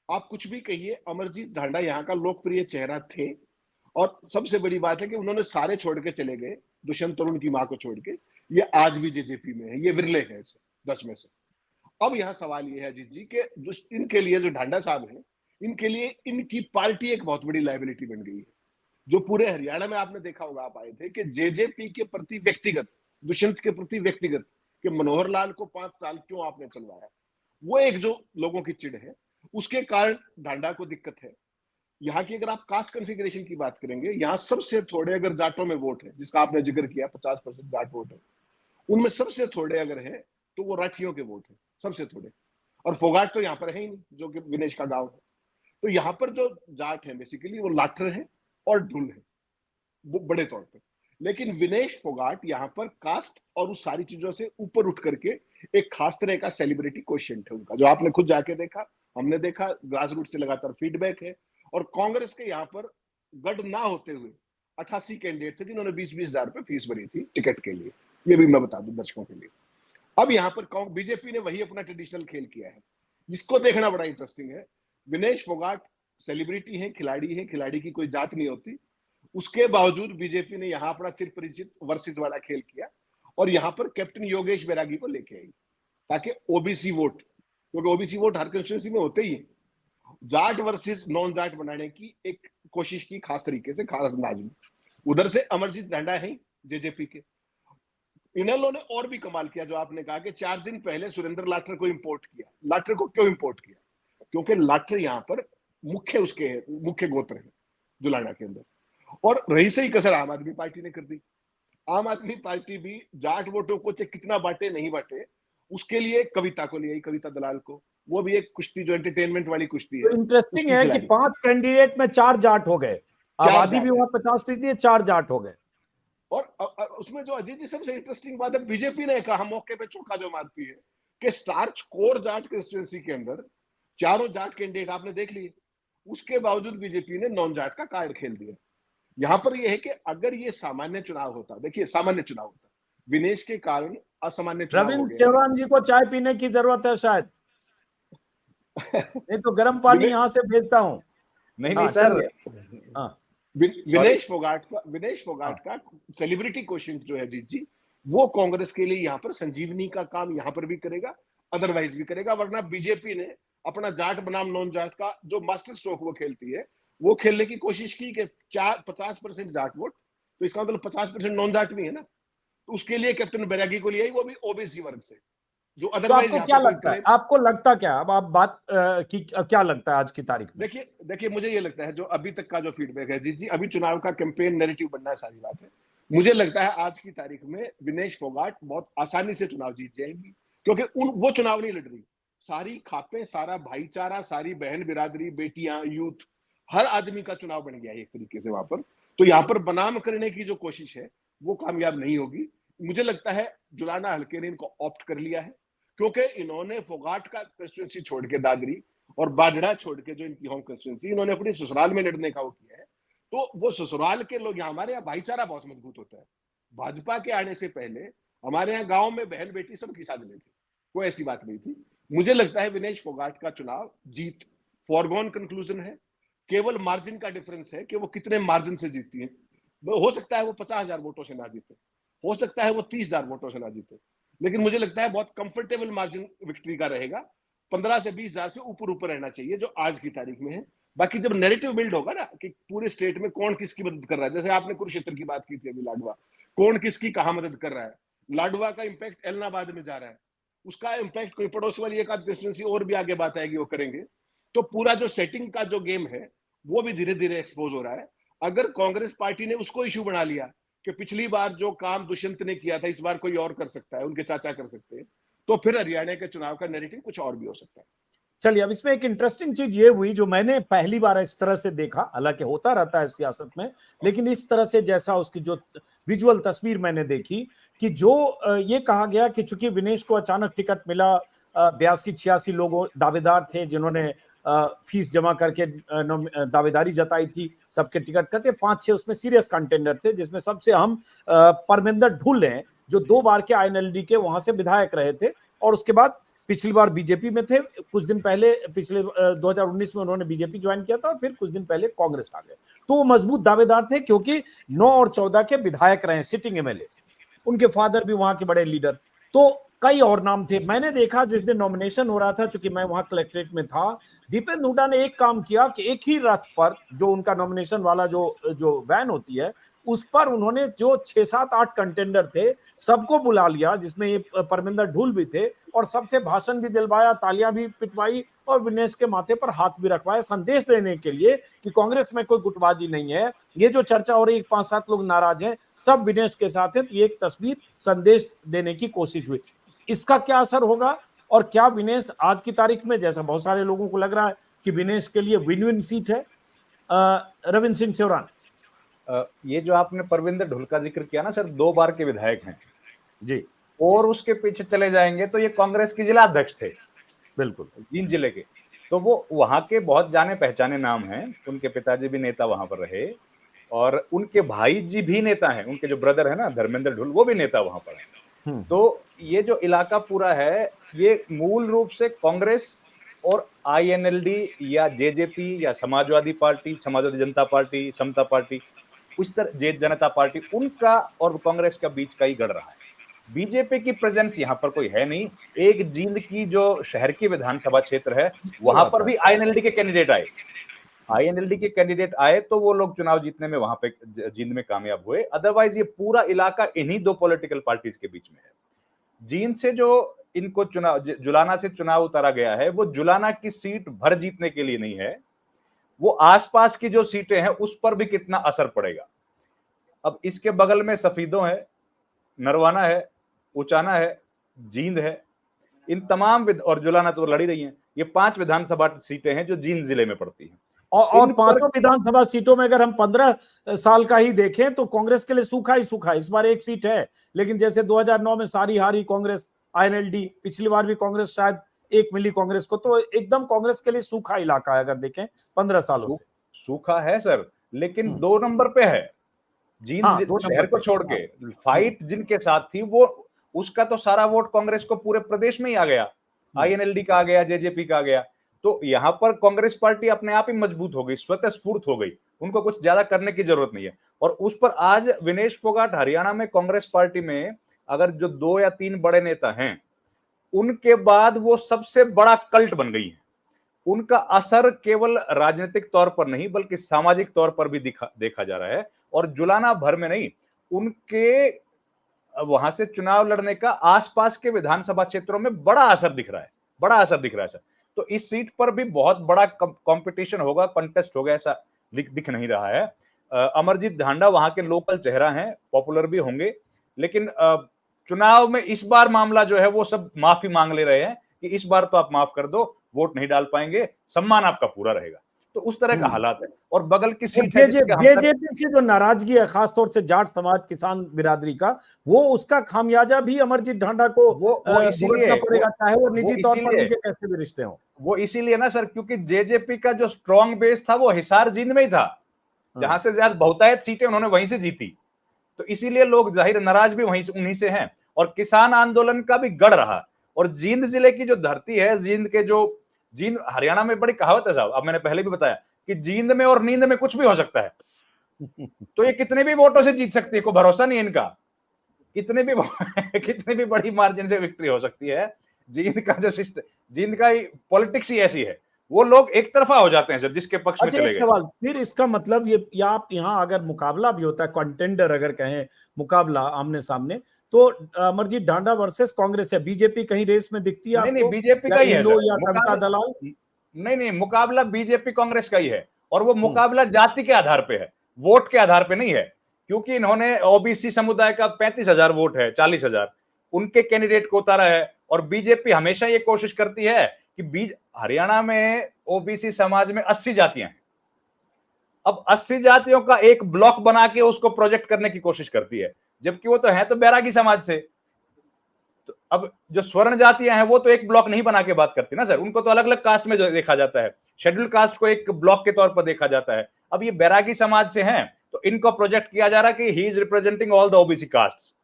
आप कुछ भी कहिए, अमरजीत ढांडा यहाँ का लोकप्रिय चेहरा थे। और सबसे बड़ी बात है कि उन्होंने सारे छोड़ के चले गए, दुष्यंत तरुण की मां को छोड़ के। ये आज भी जेजेपी में है, ये विरले है 10 में से। अब यहाँ सवाल ये है अजीत जी कि इनके लिए जो ढांडा साहब हैं, इनके लिए इनकी पार्टी एक बहुत बड़ी लायबिलिटी बन गई है। जो पूरे हरियाणा में आपने देखा होगा, आप आए थे कि जेजेपी के प्रति व्यक्तिगत, दुष्यंत के प्रति व्यक्तिगत, कि मनोहर लाल को 5 साल क्यों आपने चलवाया, वो एक जो लोगों की चिढ़ है, उसके कारण ढांडा को दिक्कत है। यहाँ की अगर आप कास्ट कॉन्फ़िगरेशन की बात करेंगे, यहाँ सबसे थोड़े अगर जाटों में वोट है, जिसका आपने जिक्र किया 50% जाट वोट है, उनमें सबसे थोड़े अगर है तो वो राठियों के वोट है, सबसे थोड़े। और फोगाट तो यहाँ पर है ही नहीं, जो कि विनेश का गांव है। तो यहाँ पर जो जाट है बेसिकली वो लाठर है और ढुल है, वो बड़े तौर पर। लेकिन विनेश फोगाट यहाँ पर कास्ट और उस सारी चीजों से ऊपर उठ करके एक खास तरह का सेलिब्रिटी क्वेश्चन है उनका, जो आपने खुद जाके देखा, हमने देखा, ग्रास रूट से लगातार फीडबैक है। और कांग्रेस के यहाँ पर गढ़ ना होते हुए 88 कैंडिडेट थे जिन्होंने 20-20 हजार रुपए फीस भरी थी टिकट के लिए। ये भी मैं बता दूं दर्शकों के लिए। अब यहाँ पर बीजेपी ने वही अपना ट्रेडिशनल खेल किया है, जिसको देखना बड़ा इंटरेस्टिंग है। विनेश फोगाट सेलिब्रिटी है, खिलाड़ी है, खिलाड़ी की कोई जात नहीं होती। उसके बावजूद बीजेपी ने यहाँ अपना चिर परिचित वर्सेस वाला खेल किया और यहाँ पर कैप्टन योगेश बैरागी को लेके आई, ताकि ओबीसी वोट, क्योंकि ओबीसी वोट हर कंस्टिट्यूंसी में होते ही है, जाट वर्सेस नॉन जाट बनाने की एक कोशिश की खास तरीके से, खास अंदाज में। उधर से अमरजीत ढांडा है जेजेपी के। इनेलो ने और भी कमाल किया, जो आपने कहा कि 4 दिन पहले सुरेंद्र लाठर को इंपोर्ट किया। लाठर को क्यों इंपोर्ट किया? क्योंकि लाठर यहाँ पर मुख्य गोत्र है जुलाना के अंदर। और रही सही कसर आम आदमी पार्टी ने कर दी। आम आदमी पार्टी भी जाट वोटों को चाहे कितना बांटे नहीं बांटे, उसके लिए कविता को ले आई, कविता दलाल को। वो भी एक कुश्ती जो एंटरटेनमेंट वाली कुश्ती है। तो इंटरेस्टिंग है कि 5 कैंडिडेट में 4 जाट हो गए। आबादी भी वहां 50% है, 4 जाट हो गए। और उसमें जो अजीत जी सबसे इंटरेस्टिंग बात है, बीजेपी ने कहा मौके पे चौका जो मारती है कि स्टार्च कोर जाट कंस्टिट्यूएंसी के अंदर 4 जाट कैंडिडेट आपने देख लिए, उसके बावजूद बीजेपी ने नॉन जाट का कार्ड खेल दिया। यहां पर यह है कि अगर ये सामान्य चुनाव होता, देखिए सामान्य चुनाव होता, विनेश के कारण असामान्य चुनाव हो गया। रविंद्र चौहान जी को चाय पीने की जरूरत है शायद, नहीं तो गर्म पानी यहां से भेजता हूं। नहीं सर, विनेश फोगाट का सेलिब्रिटी क्वेश्चन जो है जीत जी, वो कांग्रेस के लिए यहाँ पर संजीवनी का काम यहाँ पर भी करेगा, अदरवाइज भी करेगा। वरना बीजेपी ने अपना जाट बनाम नॉन जाट का जो मास्टर स्ट्रोक वो खेलती है, वो खेलने की कोशिश की कि 50% जाट वोट, तो इसका मतलब 50% नॉन जाट भी है ना। तो उसके लिए कैप्टन बैरागी को लिया, वो भी ओबीसी वर्ग से, जो अदरवाइज। तो आपको क्या लगता है, आपको लगता क्या, अब आप बात की क्या लगता है आज की तारीख में? देखिए मुझे ये लगता है, जो अभी तक का जो फीडबैक है जीत जी, अभी चुनाव का कैंपेन नैरेटिव बनना है, सारी बात है। मुझे लगता है आज की तारीख में विनेश फोगाट बहुत आसानी से चुनाव जीत जाएंगी, क्योंकि वो चुनाव नहीं लड़ रही। सारी खापें, सारा भाईचारा, सारी बहन बिरादरी, बेटियां, यूथ, हर आदमी का चुनाव बन गया है एक तरीके से वहां पर। तो यहाँ पर बनाम करने की जो कोशिश है वो कामयाब नहीं होगी। मुझे लगता है जुलाना हल्के ने इनको ऑप्ट कर लिया है, क्योंकि इन्होंने फोगाट का कंस्टिट्यूंसी छोड़ के, दादरी और बाढ़ड़ा छोड़ के, जो इनकी होम कंस्टिट्यूंसी, इन्होंने अपनी ससुराल में लड़ने का वो किया है। तो वो ससुराल के लोग, हमारे यहाँ भाईचारा बहुत मजबूत होता है। भाजपा के आने से पहले हमारे यहाँ गांव में बहन बेटी सबकी साथ में थी, कोई ऐसी बात नहीं थी। मुझे लगता है विनेश फोगाट का चुनाव जीत फॉरगॉन कंक्लूजन है। केवल मार्जिन का डिफरेंस है कि वो कितने मार्जिन से जीतती है। हो सकता है वो 50,000 वोटों से ना जीते, हो सकता है वो 30,000 वोटों से ना जीते, लेकिन मुझे लगता है बहुत कंफर्टेबल मार्जिन विक्ट्री का रहेगा। 15 से 20,000 से ऊपर रहना चाहिए जो आज की तारीख में है। बाकी जब नैरेटिव बिल्ड होगा ना कि पूरे स्टेट में कौन किसकी मदद कर रहा है, जैसे आपने कुरुक्षेत्र की बात की थी अभी, लाडवा, कौन किसकी कहां मदद कर रहा है, लाडवा का इंपैक्ट एलनाबाद में जा रहा है, उसका इंपैक्ट कोई पड़ोस वाली एक आध कंस्टिट्यूंसी और भी आगे बात आएगी वो करेंगे। तो पूरा जो सेटिंग का जो गेम है वो भी धीरे धीरे एक्सपोज हो रहा है। अगर कांग्रेस पार्टी ने उसको इशू बना लिया कि पिछली बार जो काम दुष्यंत ने किया था इस बार कोई और कर सकता है, उनके चाचा कर सकते हैं, तो फिर हरियाणा के चुनाव का नैरेटिव कुछ और भी हो सकता है। चलिए, अब इसमें एक इंटरेस्टिंग चीज ये हुई जो मैंने पहली बार इस तरह से देखा, हालांकि होता रहता है सियासत में, लेकिन इस तरह से जैसा उसकी जो विजुअल तस्वीर मैंने देखी कि जो ये कहा गया कि चूंकि विनेश को अचानक टिकट मिला, 82-86 लोग दावेदार थे जिन्होंने फीस जमा करके दावेदारी जताई थी, सबके टिकट कटे, 5-6 उसमें सीरियस कंटेंडर थे, जिसमें सबसे अहम परमिंदर ढुल हैं जो 2 बार के आईएनएलडी के वहां से विधायक रहे थे और उसके बाद पिछली बार बीजेपी में थे, कुछ दिन पहले पिछले 2019 में उन्होंने बीजेपी ज्वाइन किया था और फिर कुछ दिन पहले कांग्रेस आ गए। तो वो मजबूत दावेदार थे क्योंकि 9 और 14 के विधायक रहे, सिटिंग एमएलए, उनके फादर भी वहां के बड़े लीडर, तो कई और नाम थे। मैंने देखा जिस दिन नॉमिनेशन हो रहा था, चूंकि मैं वहां कलेक्ट्रेट में था, दीपेंद्र हुड्डा ने एक काम किया कि एक ही रथ पर जो उनका नॉमिनेशन वाला जो वैन होती है उस पर उन्होंने जो 6-7-8 कंटेंडर थे सबको बुला लिया, जिसमें ये परमिंदर ढुल भी थे, और सबसे भाषण भी दिलवाया, तालियां भी पिटवाई और विनेश के माथे पर हाथ भी रखवाया, संदेश देने के लिए कि कांग्रेस में कोई गुटबाजी नहीं है। ये जो चर्चा हो रही है 5-7 लोग नाराज हैं, सब विनेश के साथ है, तो ये एक तस्वीर संदेश देने की कोशिश हुई। इसका क्या असर होगा और क्या विनेश आज की तारीख में, जैसा बहुत सारे लोगों को लग रहा है कि विनेश के लिए विन विन सीट है? रविंद्र सिंह सेवरान, ये जो आपने परविंदर ढुल का जिक्र किया ना सर, 2 बार के विधायक हैं जी, और उसके पीछे चले जाएंगे तो ये कांग्रेस के जिला अध्यक्ष थे, बिल्कुल, जींद जिले के, तो वो वहां के बहुत जाने पहचाने नाम हैं। उनके पिताजी भी नेता वहां पर रहे और उनके भाई जी भी नेता हैं, उनके जो ब्रदर है ना धर्मेंद्र ढुल, वो भी नेता वहां पर है। तो ये जो इलाका पूरा है ये मूल रूप से कांग्रेस और आईएनएलडी या जेजेपी या समाजवादी पार्टी, समाजवादी जनता पार्टी, समता पार्टी, उस तरह जनता पार्टी, उनका और कांग्रेस का बीच का ही गढ़ रहा है। बीजेपी की प्रेजेंस यहाँ पर कोई है नहीं। एक जींद की जो शहर की विधानसभा क्षेत्र है वहां पर भी आईएनएलडी के कैंडिडेट आए, आईएनएलडी के कैंडिडेट आए तो वो लोग चुनाव जीतने में वहां पे जींद में कामयाब हुए। अदरवाइज ये पूरा इलाका इन्हीं 2 पॉलिटिकल पार्टीज के बीच में है। जींद से जो इनको चुनाव, जुलाना से चुनाव उतारा गया है, वो जुलाना की सीट भर जीतने के लिए नहीं है, वो आसपास की जो सीटें हैं उस पर भी कितना असर पड़ेगा। अब इसके बगल में सफीदों है, नरवाना है, उचाना है, जींद है, इन तमाम और जुलाना तो लड़ी रही हैं, ये 5 विधानसभा सीटें हैं जो जींद जिले में पड़ती हैं। और 5 विधानसभा सीटों में अगर हम 15 साल का ही देखें तो कांग्रेस के लिए सूखा ही सूखा, इस बार एक सीट है, लेकिन जैसे 2009 में सारी हारी कांग्रेस, आईएनएलडी, पिछली बार भी कांग्रेस शायद एक मिली कांग्रेस को, तो एकदम कांग्रेस के लिए सूखा इलाका है अगर देखें 15 सालों से। सूखा है सर, लेकिन 2 नंबर पे है जींद शहर को छोड़ के। फाइट जिनके साथ थी वो, उसका तो सारा वोट कांग्रेस को पूरे प्रदेश में ही आ गया, आईएनएलडी का आ गया, जेजेपी का आ गया। तो यहां पर कांग्रेस पार्टी अपने आप ही मजबूत हो गई, स्वतः स्फूर्त हो गई, उनको कुछ ज्यादा करने की जरूरत नहीं है। और उस पर आज विनेश फोगाट हरियाणा में कांग्रेस पार्टी में अगर जो 2 या 3 बड़े नेता हैं, उनके बाद वो सबसे बड़ा कल्ट बन गई है। उनका असर केवल राजनीतिक तौर पर नहीं बल्कि सामाजिक तौर पर भी देखा जा रहा है। और जुलाना भर में नहीं, उनके वहां से चुनाव लड़ने का आसपास के विधानसभा क्षेत्रों में बड़ा असर दिख रहा है, बड़ा असर दिख रहा है सर। तो इस सीट पर भी बहुत बड़ा कंपटीशन होगा, कंटेस्ट होगा, ऐसा दिख नहीं रहा है। अमरजीत ढांडा वहां के लोकल चेहरा हैं, पॉपुलर भी होंगे, लेकिन चुनाव में इस बार मामला जो है वो सब माफी मांग ले रहे हैं कि इस बार तो आप माफ कर दो, वोट नहीं डाल पाएंगे, सम्मान आपका पूरा रहेगा। तो उस तरह का हालात है। और बगल की सीट है जेजेपी से जो नाराजगी है खासतौर से जाट समाज, किसान बिरादरी का, वो उसका खामियाजा भी अमरजीत ढांडा को वो इसीलिए पड़ेगा, चाहे वो निजी तौर पर उनके कैसे भी रिश्ते हों। वो इसीलिए ना सर, क्योंकि जेजेपी का जो स्ट्रॉन्ग बेस था वो हिसार जींद में ही था, जहां से ज्यादा बहुतायत सीटें उन्होंने वहीं से जीती। तो इसीलिए लोग जाहिर नाराज भी उन्हीं से हैं। और किसान आंदोलन का भी गढ़ रहा। और जींद जिले की जो धरती है, जींद हरियाणा में बड़ी कहावत है साहब, अब मैंने पहले भी बताया कि जींद में और नींद में कुछ भी हो सकता है। तो ये कितने भी वोटों से जीत सकती है, कोई भरोसा नहीं है इनका। कितने भी कितने भी बड़ी मार्जिन से विक्ट्री हो सकती है। जींद का जो सिस्टम, जींद का पॉलिटिक्स ही ऐसी है, वो लोग एक तरफा हो जाते हैं सर, जिसके पक्ष में अच्छा, चले एक गए। सवाल फिर, इसका मतलब ये, या आप यहाँ अगर मुकाबला भी होता है, कंटेंडर अगर कहें, मुकाबला आमने सामने, तो अमरजीत डांडा वर्सेस कांग्रेस है, बीजेपी कहीं रेस में दिखती है नहीं नहीं, आपको, बीजेपी या का ही है इल्लो सर या कविता मुकाबला। दलाल? नहीं नहीं, मुकाबला बीजेपी कांग्रेस का ही है, और वो मुकाबला जाति के आधार पे है, वोट के आधार पे नहीं है। क्योंकि इन्होंने ओबीसी समुदाय का 35,000 वोट है, 40,000 उनके कैंडिडेट को उतारा है। और बीजेपी हमेशा ये कोशिश करती है कि हरियाणा में ओबीसी समाज में 80 जातियां हैं। अब 80 जातियों का एक ब्लॉक बना के उसको प्रोजेक्ट करने की कोशिश करती है, जबकि वो तो है तो बैरागी समाज से। तो अब जो स्वर्ण जातियां हैं वो तो एक ब्लॉक नहीं बना के बात करती ना सर, उनको तो अलग अलग कास्ट में जो देखा जाता है, शेड्यूल कास्ट को एक ब्लॉक के तौर पर देखा जाता है। अब ये बैरागी समाज से हैं, तो इनको प्रोजेक्ट किया जा रहा है कि he is representing all the OBC caste.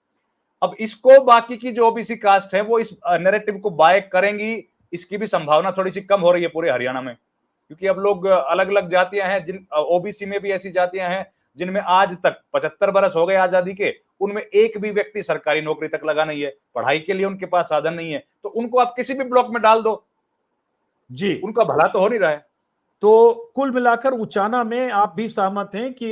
अब इसको बाकी की जो ओबीसी कास्ट है वो इस नैरेटिव को बाय करेंगी, इसकी भी संभावना थोड़ी सी कम हो रही है पूरे हरियाणा में। क्योंकि अब लोग अलग अलग जातियां हैं, जिन ओबीसी में भी ऐसी जातियां हैं जिनमें आज तक 75 बरस हो गए आजादी के, उनमें एक भी व्यक्ति सरकारी नौकरी तक लगा नहीं है, पढ़ाई के लिए उनके पास साधन नहीं है, तो उनको आप किसी भी ब्लॉक में डाल दो, जी, उनका भला तो हो नहीं रहा है। तो कुल मिलाकर उचाना में आप भी सहमत हैं कि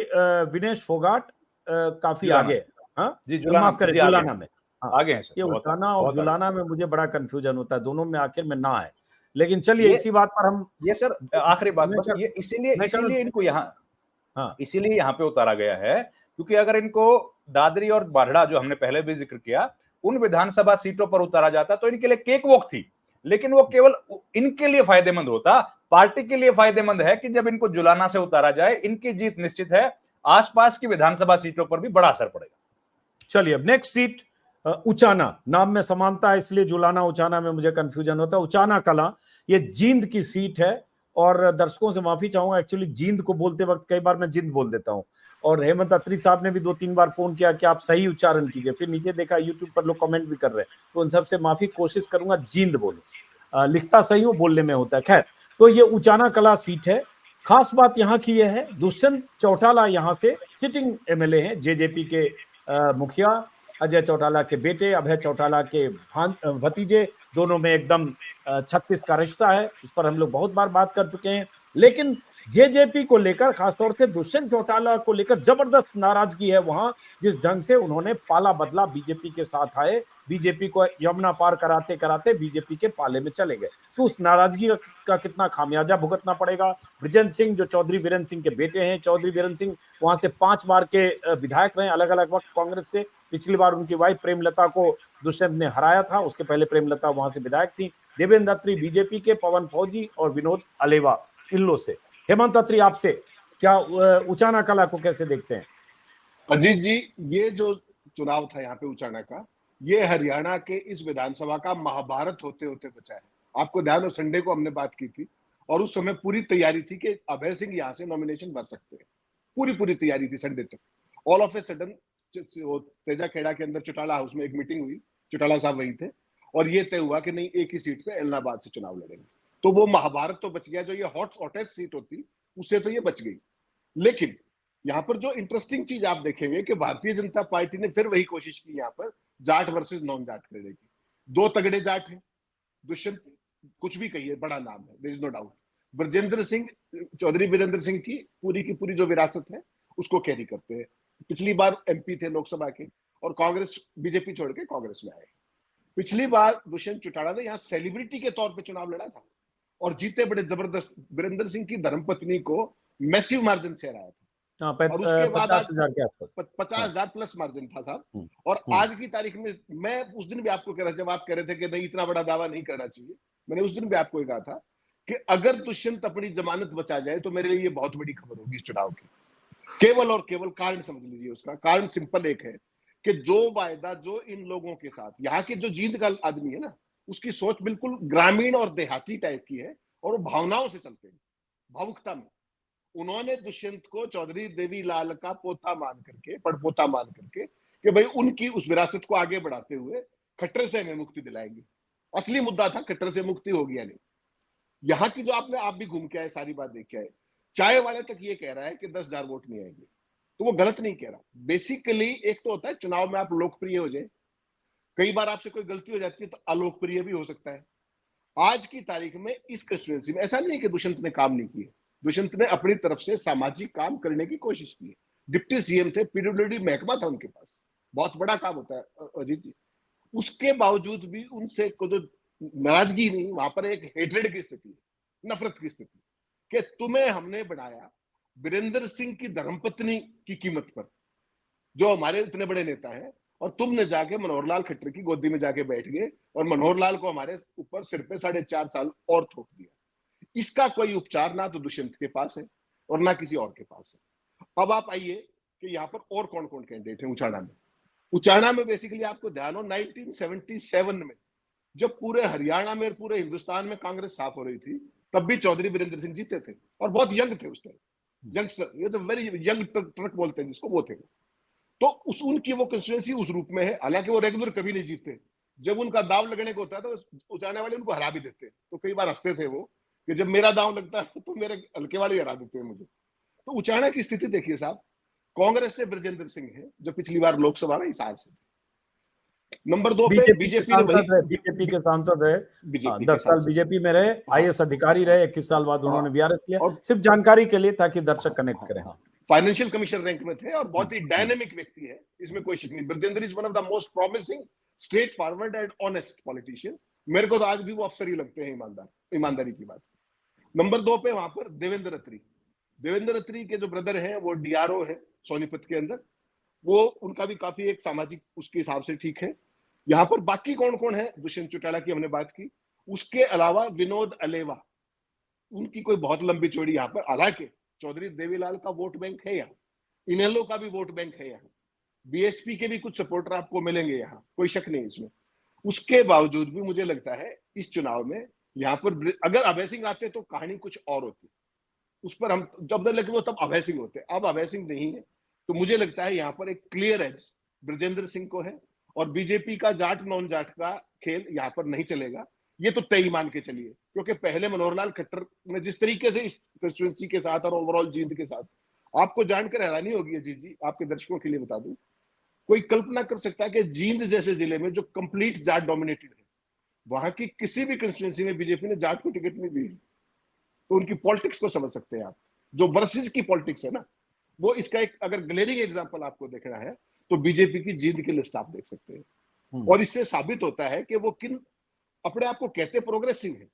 विनेश फोगाट काफी जुलाना, आगे है? हाँ, जी जुलाना, माफ करें, जी आगे जुलाना हैं, में। हाँ, आगे हैं सर, ये बहुत उचाना और बहुत आगे। जुलाना में मुझे बड़ा कंफ्यूजन होता है, दोनों में आखिर में ना है। लेकिन चलिए, ये इसी बात पर हम, ये सर आखिरी बात, मैं बस कर, ये इसीलिए मैं कर, इसीलिए इनको यहाँ, हाँ इसीलिए यहाँ पे उतारा गया है, क्योंकि अगर इनको दादरी और बाढ़ड़ा, जो हमने पहले भी जिक्र किया, उन विधानसभा सीटों पर उतारा जाता तो इनके लिए केक वॉक थी। लेकिन वो केवल इनके लिए फायदेमंद होता, पार्टी के लिए फायदेमंद है कि जब इनको जुलाना से उतारा जाए, इनकी जीत निश्चित है, आसपास की विधानसभा सीटों पर भी बड़ा असर पड़ेगा। चलिए, अब नेक्स्ट सीट उचाना, नाम में समानता है इसलिए जुलाना उचाना में मुझे कंफ्यूजन होता है। उचाना कला ये जींद की सीट है, और दर्शकों से माफी चाहूंगा, एक्चुअली जींद को बोलते वक्त कई बार मैं जिंद बोल देता हूं, और हेमंत अत्री साहब ने भी 2-3 बार फोन किया कि आप सही उच्चारण कीजिए, फिर नीचे देखा यूट्यूब पर लोग कमेंट भी कर रहे हैं, तो उन सबसे माफी, कोशिश करूंगा जींद बोलूं, लिखता सही हूं, बोलने में होता है। खैर, तो ये उचाना कला सीट है। खास बात यहाँ की यह है, दुष्यंत चौटाला यहाँ से सिटिंग एमएलए हैं, जेजेपी के मुखिया अजय चौटाला के बेटे, अभय चौटाला के भतीजे, दोनों में एकदम 36 का रिश्ता है, इस पर हम लोग बहुत बार बात कर चुके हैं। लेकिन जेजेपी को लेकर, खासतौर से दुष्यंत चौटाला को लेकर जबरदस्त नाराजगी है वहां, जिस ढंग से उन्होंने पाला बदला, बीजेपी के साथ आए, बीजेपी को यमुना पार कराते कराते बीजेपी के पाले में चले गए। तो उस नाराजगी का कितना खामियाजा भुगतना पड़ेगा? बृजेंद्र सिंह, जो चौधरी वीरेंद्र सिंह के बेटे हैं, चौधरी वीरेंद्र सिंह वहां से 5 बार के विधायक रहे अलग अलग वक्त कांग्रेस से। पिछली बार उनकी वाइफ प्रेमलता को दुष्यंत ने हराया था, उसके पहले प्रेमलता वहां से विधायक थी। देवेंद्र अत्री बीजेपी के, पवन फौजी और विनोद अलेवा इल्लो से। हेमंत अत्री, आपसे क्या उचाना कला को कैसे देखते हैं? अजीत जी, ये जो चुनाव था यहाँ पे उचाना का, ये हरियाणा के इस विधानसभा का महाभारत होते होते बचा है। आपको ध्यान हो, संडे को हमने बात की थी, और उस समय पूरी तैयारी थी कि अभय सिंह यहाँ से नॉमिनेशन भर सकते हैं, पूरी तैयारी थी संडे तक। All of a sudden Teja Khera के अंदर चौटाला हाउस में एक मीटिंग हुई, चौटाला साहब वहीं थे, और ये तय हुआ कि नहीं, एक ही सीट पे इलाहाबाद से चुनाव लड़ेंगे। तो वो महाभारत तो बच गया, जो ये हॉटेस्ट सीट होती उससे तो ये बच गई। लेकिन यहाँ पर जो इंटरेस्टिंग चीज आप देखेंगे कि भारतीय जनता पार्टी ने फिर वही कोशिश की यहाँ पर, जाट वर्सेस नॉन जाट करने की। 2 तगड़े जाट हैं, दुष्यंत कुछ भी कहिए, बड़ा नाम है, there is no doubt. Brijendra Singh, Chaudhary Virendra Singh की पूरी जो विरासत है उसको कैरी करते हैं। पिछली बार एमपी थे लोकसभा के, और कांग्रेस, बीजेपी छोड़ के कांग्रेस में आए। पिछली बार दुष्यंत चौटाला ने यहाँ सेलिब्रिटी के तौर पर चुनाव लड़ा था, और जीते बड़े जबरदस्त। वीरेंद्र सिंह की धर्मपत्नी को मैसिव मार्जिन से हराया था, और उसके बाद 50,000 के आसपास, 50,000 प्लस मार्जिन था साहब। और आज की तारीख में, मैं उस दिन भी आपको कह रहा, जब आप कह रहे थे कि नहीं, इतना बड़ा दावा नहीं करना चाहिए, मैंने उस दिन भी आपको कहा था कि अगर दुष्यंत अपनी जमानत बचा जाए तो मेरे लिए ये बहुत बड़ी खबर होगी इस चुनाव की। केवल और केवल कारण समझ लीजिए, उसका कारण सिंपल एक है कि जो वायदा जो इन लोगों के साथ, यहाँ के जो जींद का आदमी है ना, उसकी सोच बिल्कुल ग्रामीण और देहाती टाइप की है, और वो भावनाओं से चलते हैं, भावुकता में। उन्होंने दुष्यंत को चौधरी देवीलाल का पोता मान करके, पड़पोता मान करके, कि भाई उनकी उस विरासत को आगे बढ़ाते हुए खट्टर से हमें मुक्ति दिलाएंगे। असली मुद्दा था, खट्टर से मुक्ति हो गया नहीं। यहाँ की जो आप भी घूम के आए, सारी बात देख के आए, चाय वाले तक ये कह रहा है कि 10,000 वोट नहीं आएंगे। तो वो गलत नहीं कह रहा। बेसिकली एक तो होता है चुनाव में आप लोकप्रिय हो जाए, कई बार आपसे कोई गलती हो जाती है तो अलोकप्रिय भी हो सकता है। आज की तारीख में इस कंस्टिट्यूएंसी में ऐसा नहीं है कि दुष्यंत ने काम नहीं किए, दुष्यंत ने अपनी तरफ से सामाजिक काम करने की कोशिश की है। डिप्टी सीएम थे, पीडब्ल्यूडी महकमा था उनके पास, बहुत बड़ा काम होता है अजीत जी। उसके बावजूद भी उनसे को जो नाराजगी नहीं, वहां पर एक हेट्रेड की स्थिति, नफरत की स्थिति, कि तुम्हें हमने बनाया वीरेंद्र सिंह की धर्मपत्नी की कीमत पर, जो हमारे इतने बड़े नेता हैं, और तुमने जाके मनोहर लाल खट्टर की गोदी में जाके बैठ गए और मनोहर लाल को हमारे ऊपर सिर पे 4.5 साल और थोप दिया। इसका कोई उपचार ना तो दुष्यंत के पास है और ना किसी और के पास है। अब आप आइए कि यहाँ पर और कौन कौन कैंडिडेट है उचाना में। उचाना में बेसिकली आपको ध्यान हो 1977 में जब पूरे हरियाणा में पूरे हिंदुस्तान में कांग्रेस साफ हो रही थी, तब भी चौधरी वीरेंद्र सिंह जीते थे और बहुत यंग थे उस टाइम, यंगस्टर, ये वेरी यंग ट्रक बोलते हैं जिसको, वो थे। तो उनकी वो कंस्टिट्यूएंसी उस रूप में है। हालांकि वो रेगुलर कभी नहीं जीतते, जब उनका दाव लगने को होता है तो उचाने वाले उनको हरा भी देते हैं। तो कई बार हंसते थे वो कि जब मेरा दाव लगता है तो मेरे हल्के वाले हरा देते हैं मुझे। तो उचाना की स्थिति देखिए साहब, कांग्रेस से ब्रजेंद्र सिंह है जो पिछली बार लोकसभा में हिसार से। नंबर 2 पे बीजेपी ने बीजेपी के सांसद है, बीजेपी 10 साल बीजेपी में रहे, आईएएस अधिकारी रहे, 21 साल बाद उन्होंने वीआरएस लिया। सिर्फ जानकारी के लिए ताकि दर्शक कनेक्ट करें। फाइनेंशियल कमीशन रैंक में थे और बहुत ही डायनेमिक व्यक्ति है, इसमें कोई शक नहीं। Brajendra is one of the most promising, straight forward and honest politician. मेरे को तो आज भी वो अफसर ही लगते हैं, ईमानदारी की बात। नंबर 2 पे वहां पर देवेंद्र अत्री। देवेंद्र अत्री के जो ब्रदर हैं वो डीआरओ है सोनीपत के अंदर, वो उनका भी काफी एक सामाजिक उसके हिसाब से ठीक है। यहाँ पर बाकी कौन कौन है, दुष्यंत चौटाला की हमने बात की, उसके अलावा विनोद अलेवा, उनकी कोई बहुत लंबी चौड़ी यहाँ पर, हालांकि चौधरी देवीलाल का वोट बैंक है यहाँ, इनेलो का भी वोट बैंक है यहाँ, बीएसपी के भी कुछ सपोर्टर आपको मिलेंगे यहाँ, कोई शक नहीं इसमें। उसके बावजूद भी मुझे लगता है इस चुनाव में यहाँ पर अगर अभय सिंह आते तो कहानी कुछ और होती, उस पर हम जब लगे वो तब अभय सिंह होते, अब अभय सिंह नहीं है। तो मुझे लगता है यहाँ पर एक क्लियर एज ब्रजेंद्र सिंह को है और बीजेपी का जाट नॉन जाट का खेल यहाँ पर नहीं चलेगा, ये तो तय मान के चलिए। क्योंकि पहले मनोहर लाल खट्टर ने जिस तरीके से इस कंस्टिट्यूएंसी के साथ और ओवरऑल जीत के साथ, आपको जानकर हैरानी होगी अजीत जी, आपके दर्शकों के लिए बता दूं, कोई कल्पना कर सकता है कि जींद जैसे जिले में जो कंप्लीट जाट डोमिनेटेड है, वहां की किसी भी कंस्टिट्यूएंसी में बीजेपी ने जाट को टिकट नहीं दी। तो उनकी पॉलिटिक्स को समझ सकते हैं आप, जो वर्सेस की पॉलिटिक्स है ना वो। इसका एक अगर ग्लेरिंग एग्जांपल आपको देखना है तो बीजेपी की जींद की लिस्ट आप देख सकते हैं, और इससे साबित होता है कि वो किन अपने आप को कहते प्रोग्रेसिव है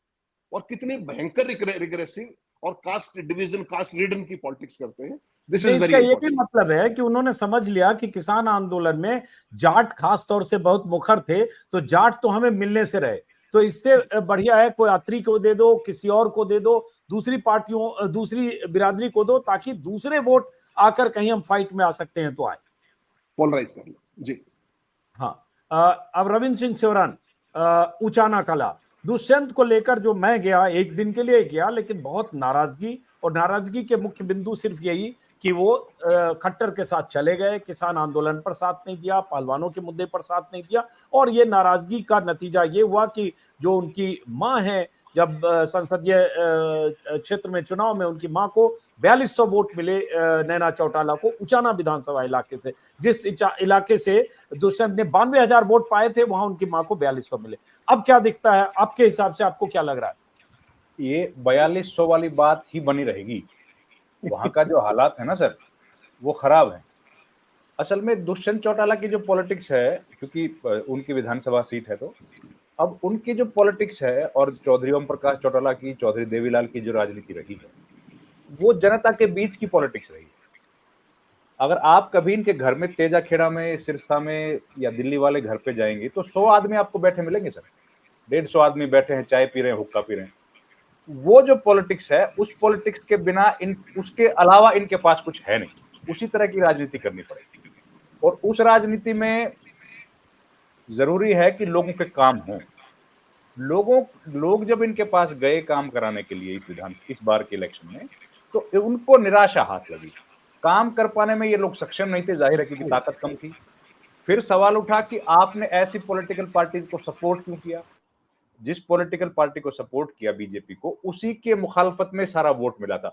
और कितनी भयंकर रिग्रेसिव और कास्ट डिवीजन, कास्ट रिडन की पॉलिटिक्स करते हैं। दिस इज इसका ये भी मतलब है कि उन्होंने समझ लिया कि किसान आंदोलन में जाट खास तौर से बहुत मुखर थे, तो जाट तो हमें मिलने से रहे, तो इससे बढ़िया है कोई अत्री को दे दो, किसी और को दे दो, दूसरी पार्टियों, दूसरी बिरादरी को दो, ताकि दूसरे वोट आकर कहीं हम फाइट में आ सकते हैं तो आए, पोलराइज कर लो जी। हाँ, अब रविंद्र सिंह सेवरन, उचाना कला, दुष्यंत को लेकर जो मैं गया, एक दिन के लिए गया, लेकिन बहुत नाराजगी, और नाराजगी के मुख्य बिंदु सिर्फ यही कि वो खट्टर के साथ चले गए, किसान आंदोलन पर साथ नहीं दिया, पहलवानों के मुद्दे पर साथ नहीं दिया, और ये नाराजगी का नतीजा ये हुआ कि जो उनकी मां है, जब संसदीय क्षेत्र में चुनाव में उनकी मां को 4200 वोट मिले, नैना चौटाला को, उचाना विधानसभा इलाके से, जिस इलाके से दुष्यंत ने 92,000 वोट पाए थे, वहां उनकी मां को 4200 मिले। अब क्या दिखता है आपके हिसाब से, आपको क्या लग रहा है? ये 4200 वाली बात ही बनी रहेगी। वहां का जो हालात है ना सर, वो खराब है। असल में दुष्यंत चौटाला की जो पॉलिटिक्स है, क्योंकि उनकी विधानसभा सीट है, तो अब उनकी जो पॉलिटिक्स है और चौधरी ओम प्रकाश चौटाला की, चौधरी देवीलाल की जो राजनीति रही है, वो जनता के बीच की पॉलिटिक्स रही है। अगर आप कभी इनके घर में, तेजाखेड़ा में, सिरसा में या दिल्ली वाले घर पे जाएंगे तो 100 आदमी आपको बैठे मिलेंगे सर, 150 आदमी बैठे हैं, चाय पी रहे हैं, हुक्का पी रहे हैं। वो जो पॉलिटिक्स है, उस पॉलिटिक्स के बिना उसके अलावा इनके पास कुछ है नहीं। उसी तरह की राजनीति करनी पड़ेगी, और उस राजनीति में जरूरी है कि लोगों के काम हों। लोग जब इनके पास गए काम कराने के लिए इस बार के इलेक्शन में, तो उनको निराशा हाथ लगी। काम कर पाने में ये लोग सक्षम नहीं थे, जाहिर है कि ताकत कम थी। फिर सवाल उठा कि आपने ऐसी पॉलिटिकल पार्टी को सपोर्ट क्यों किया? जिस पॉलिटिकल पार्टी को सपोर्ट किया बीजेपी को, उसी के मुखालफत में सारा वोट मिला था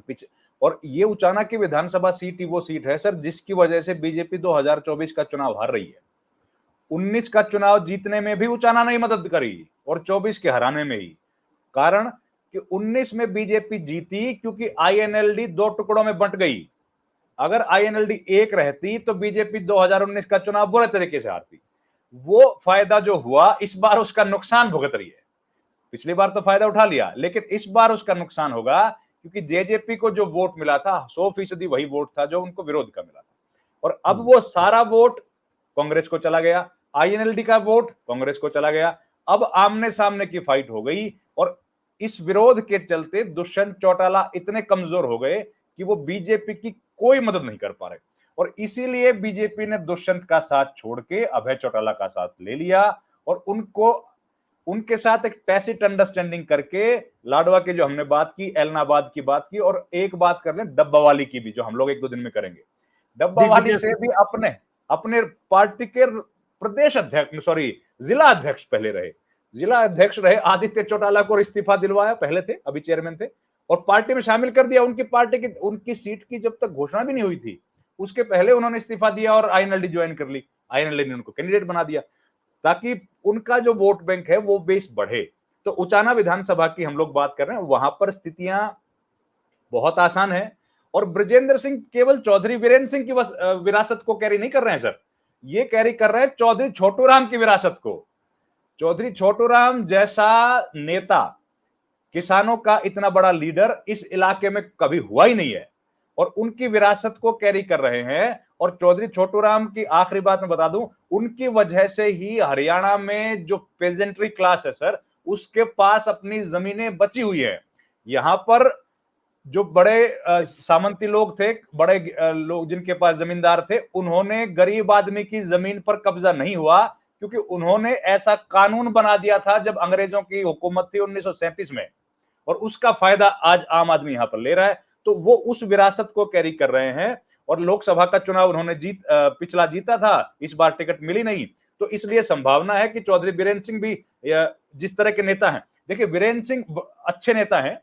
पीछे। और ये उचाना की विधानसभा सीट ही वो सीट है सर जिसकी वजह से बीजेपी 2024 का चुनाव हार रही है। 19 का चुनाव जीतने में भी उचाना नहीं मदद करी और 24 के हराने में ही। कारण कि 19 में बीजेपी जीती क्योंकि आईएनएलडी 2 टुकड़ों में बंट गई। अगर आईएनएलडी एक रहती तो बीजेपी 2019 का चुनाव बुरे तरीके से हारती। वो फायदा जो हुआ इस बार उसका नुकसान भुगत रही है। पिछली बार तो फायदा उठा लिया, लेकिन इस बार उसका नुकसान होगा क्योंकि जेजेपी को जो वोट मिला था 100% वही वोट था जो उनको विरोध का मिला था, और अब वो सारा वोट कांग्रेस को चला गया, आईएनएलडी का वोट कांग्रेस को चला गया। अब आमने सामने की फाइट हो गई और इस विरोध के चलते दुष्यंत चौटाला इतने कमजोर हो गए कि वो बीजेपी की कोई मदद नहीं कर पा रहे, और इसीलिए बीजेपी ने दुष्यंत का साथ छोड़ के अभय चौटाला का साथ ले लिया और उनके साथ एक टैसिट अंडरस्टैंडिंग करके लाडवा की जो हमने बात की, एलनाबाद की बात की, और एक बात कर लें डब्बावाली की भी जो हम लोग 1-2 दिन में करेंगे। डब्बावाली से भी अपने पार्टी के प्रदेश अध्यक्ष जिला अध्यक्ष पहले रहे, जिला अध्यक्ष रहे आदित्य चौटाला को इस्तीफा दिलवाया, पहले थे अभी चेयरमैन थे, और पार्टी में शामिल कर दिया। उनकी पार्टी की उनकी सीट की जब तक घोषणा भी नहीं हुई थी उसके पहले उन्होंने इस्तीफा दिया और आईएनएलडी ज्वाइन कर ली। आईएनएलडी ने उनको कैंडिडेट बना दिया ताकि उनका जो वोट बैंक है वो बेस बढ़े। तो उचाना विधानसभा की हम लोग बात कर रहे हैं, वहां पर स्थितियां बहुत आसान है और ब्रजेंद्र सिंह केवल चौधरी वीरेंद्र सिंह की विरासत को कैरी नहीं कर रहे हैं सर, ये कैरी कर रहे हैं चौधरी छोटू राम की विरासत को। चौधरी छोटू राम जैसा नेता, किसानों का इतना बड़ा लीडर इस इलाके में कभी हुआ ही नहीं है और उनकी विरासत को कैरी कर रहे हैं। और चौधरी छोटू राम की आखिरी बात मैं बता दूं, उनकी वजह से ही हरियाणा में जो पेजेंट्री क्लास है सर उसके पास अपनी जमीनें बची हुई है। यहां पर जो बड़े सामंती लोग थे, बड़े लोग जिनके पास जमींदार थे, उन्होंने गरीब आदमी की जमीन पर कब्जा नहीं हुआ क्योंकि उन्होंने ऐसा कानून बना दिया था जब अंग्रेजों की हुकूमत थी 1937 में, और उसका फायदा आज आम आदमी यहां पर ले रहा है। तो वो उस विरासत को कैरी कर रहे हैं और लोकसभा का चुनाव उन्होंने पिछला जीता था, इस बार टिकट मिली नहीं, तो इसलिए संभावना है कि चौधरी बीरेंद्र सिंह भी जिस तरह के नेता हैं, देखिए वीरेंद्र सिंह अच्छे नेता हैं,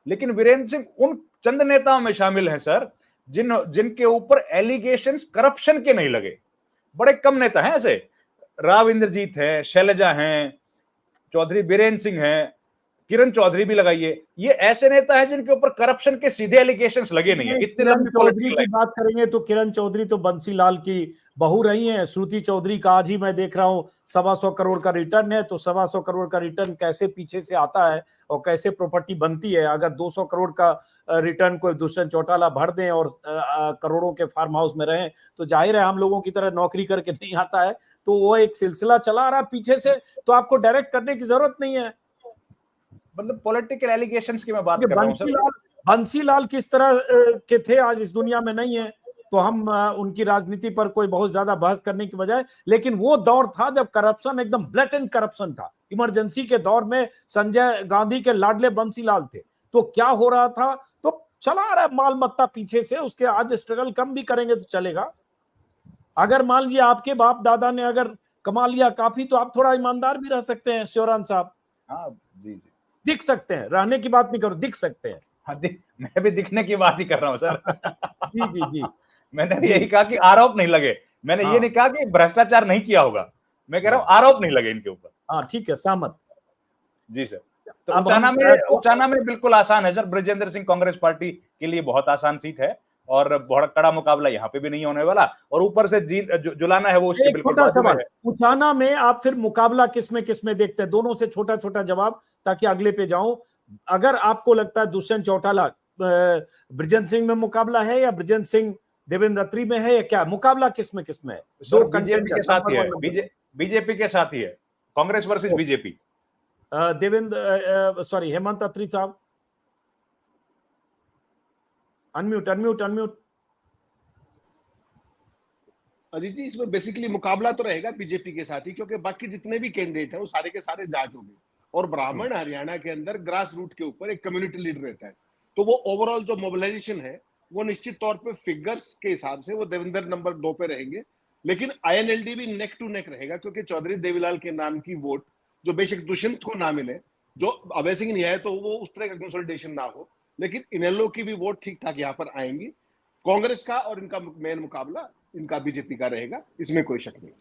लेकिन वीरेंद्र सिंह उन चंद नेताओं में शामिल हैं सर जिनके ऊपर एलिगेशंस करप्शन के नहीं लगे। बड़े कम नेता हैं ऐसे, राव इंद्रजीत है, शैलजा हैं, चौधरी बीरेंद्र सिंह हैं, किरण चौधरी भी लगाइए, ये ऐसे नेता हैं जिनके ऊपर करप्शन के सीधे एलिगेशंस लगे नहीं है। इतने किरण चौधरी की बात करेंगे तो किरण चौधरी तो बंसीलाल की बहू रही हैं। श्रुति चौधरी का आज ही मैं देख रहा हूं 125 करोड़ का रिटर्न है, तो 125 करोड़ का रिटर्न कैसे पीछे से आता है और कैसे प्रॉपर्टी बनती है। अगर 200 करोड़ का रिटर्न कोई दुष्यंत चौटाला भर दें और करोड़ों के फार्म हाउस में रहें तो जाहिर है हम लोगों की तरह नौकरी करके नहीं आता है, तो वो एक सिलसिला चला रहा पीछे से, तो आपको डायरेक्ट करने की जरूरत नहीं है। मतलब पॉलिटिकल एलिगेशंस की मैं बात कर रहा हूं सर। बंसीलाल किस तरह के थे आज इस दुनिया में नहीं है, तो हम उनकी राजनीति पर कोई बहुत ज्यादा बहस करने की बजाय, लेकिन वो दौर था जब करप्शन एकदम ब्लैटेंट करप्शन था। इमरजेंसी के दौर में संजय गांधी के लाडले बंसीलाल थे, तो क्या हो रहा था, तो चला रहा माल मत्ता पीछे से, उसके आज स्ट्रगल कम भी करेंगे तो चलेगा। अगर मान लीजिए आपके बाप दादा ने अगर कमा लिया काफी, तो आप थोड़ा ईमानदार भी रह सकते हैं शिवरान साहब। हाँ जी, दिख सकते हैं, रहने की बात नहीं करो, दिख सकते हैं। हाँ, मैं भी दिखने की बात ही कर रहा हूँ सर। जी जी जी, मैंने यही कहा कि आरोप नहीं लगे, मैंने ये नहीं कहा कि भ्रष्टाचार नहीं किया होगा, मैं कह रहा हूँ आरोप नहीं लगे इनके ऊपर। हाँ ठीक है, सहमत। जी सर। तो उचाना में बिल्कुल आसान है सर, ब्रजेंद्र सिंह कांग्रेस पार्टी के लिए बहुत आसान सीट है और बहुत कड़ा मुकाबला यहाँ पे भी नहीं होने वाला, और ऊपर से जीत जुलाना है वो उसके बिल्कुल बाजू में है। उचाना में आप फिर मुकाबला किसमें देखते हैं? दोनों से छोटा छोटा जवाब ताकि अगले पे जाऊं। अगर आपको लगता है दुष्यंत चौटाला बृजेंद्र सिंह में मुकाबला है या बृजेंद्र सिंह देवेंद्र अत्री में है, या क्या मुकाबला किसमें है? दो बीजेपी के साथ ही है, बीजेपी के साथ ही है, कांग्रेस वर्सेस बीजेपी। देवेंद्र हेमंत अत्री साहब, अनम्यूट। अजीत जी, इसमें बेसिकली मुकाबला तो रहेगा बीजेपी के साथ ही, क्योंकि बाकी जितने भी कैंडिडेट हैं वो सारे के सारे जाट हो गए, और ब्राह्मण हरियाणा के अंदर ग्रास रूट के ऊपर एक कम्युनिटी लीडर रहता है, तो वो ओवरऑल जो मोबिलाइजेशन है वो निश्चित तौर पे फिगर्स के हिसाब से वो देवेंद्र नंबर 2 पे रहेंगे। लेकिन आईएनएलडी भी नेक टू नेक रहेगा, क्योंकि चौधरी देवीलाल के नाम की वोट जो बेशक दुष्यंत को ना मिले, जो अभय सिंह नहीं आए तो वो उस तरह का कंसोलिडेशन ना हो, लेकिन इनेलो की भी वोट ठीक ठाक यहाँ पर आएंगी। कांग्रेस का और इनका मेन मुकाबला इनका बीजेपी का रहेगा, इसमें कोई शक नहीं।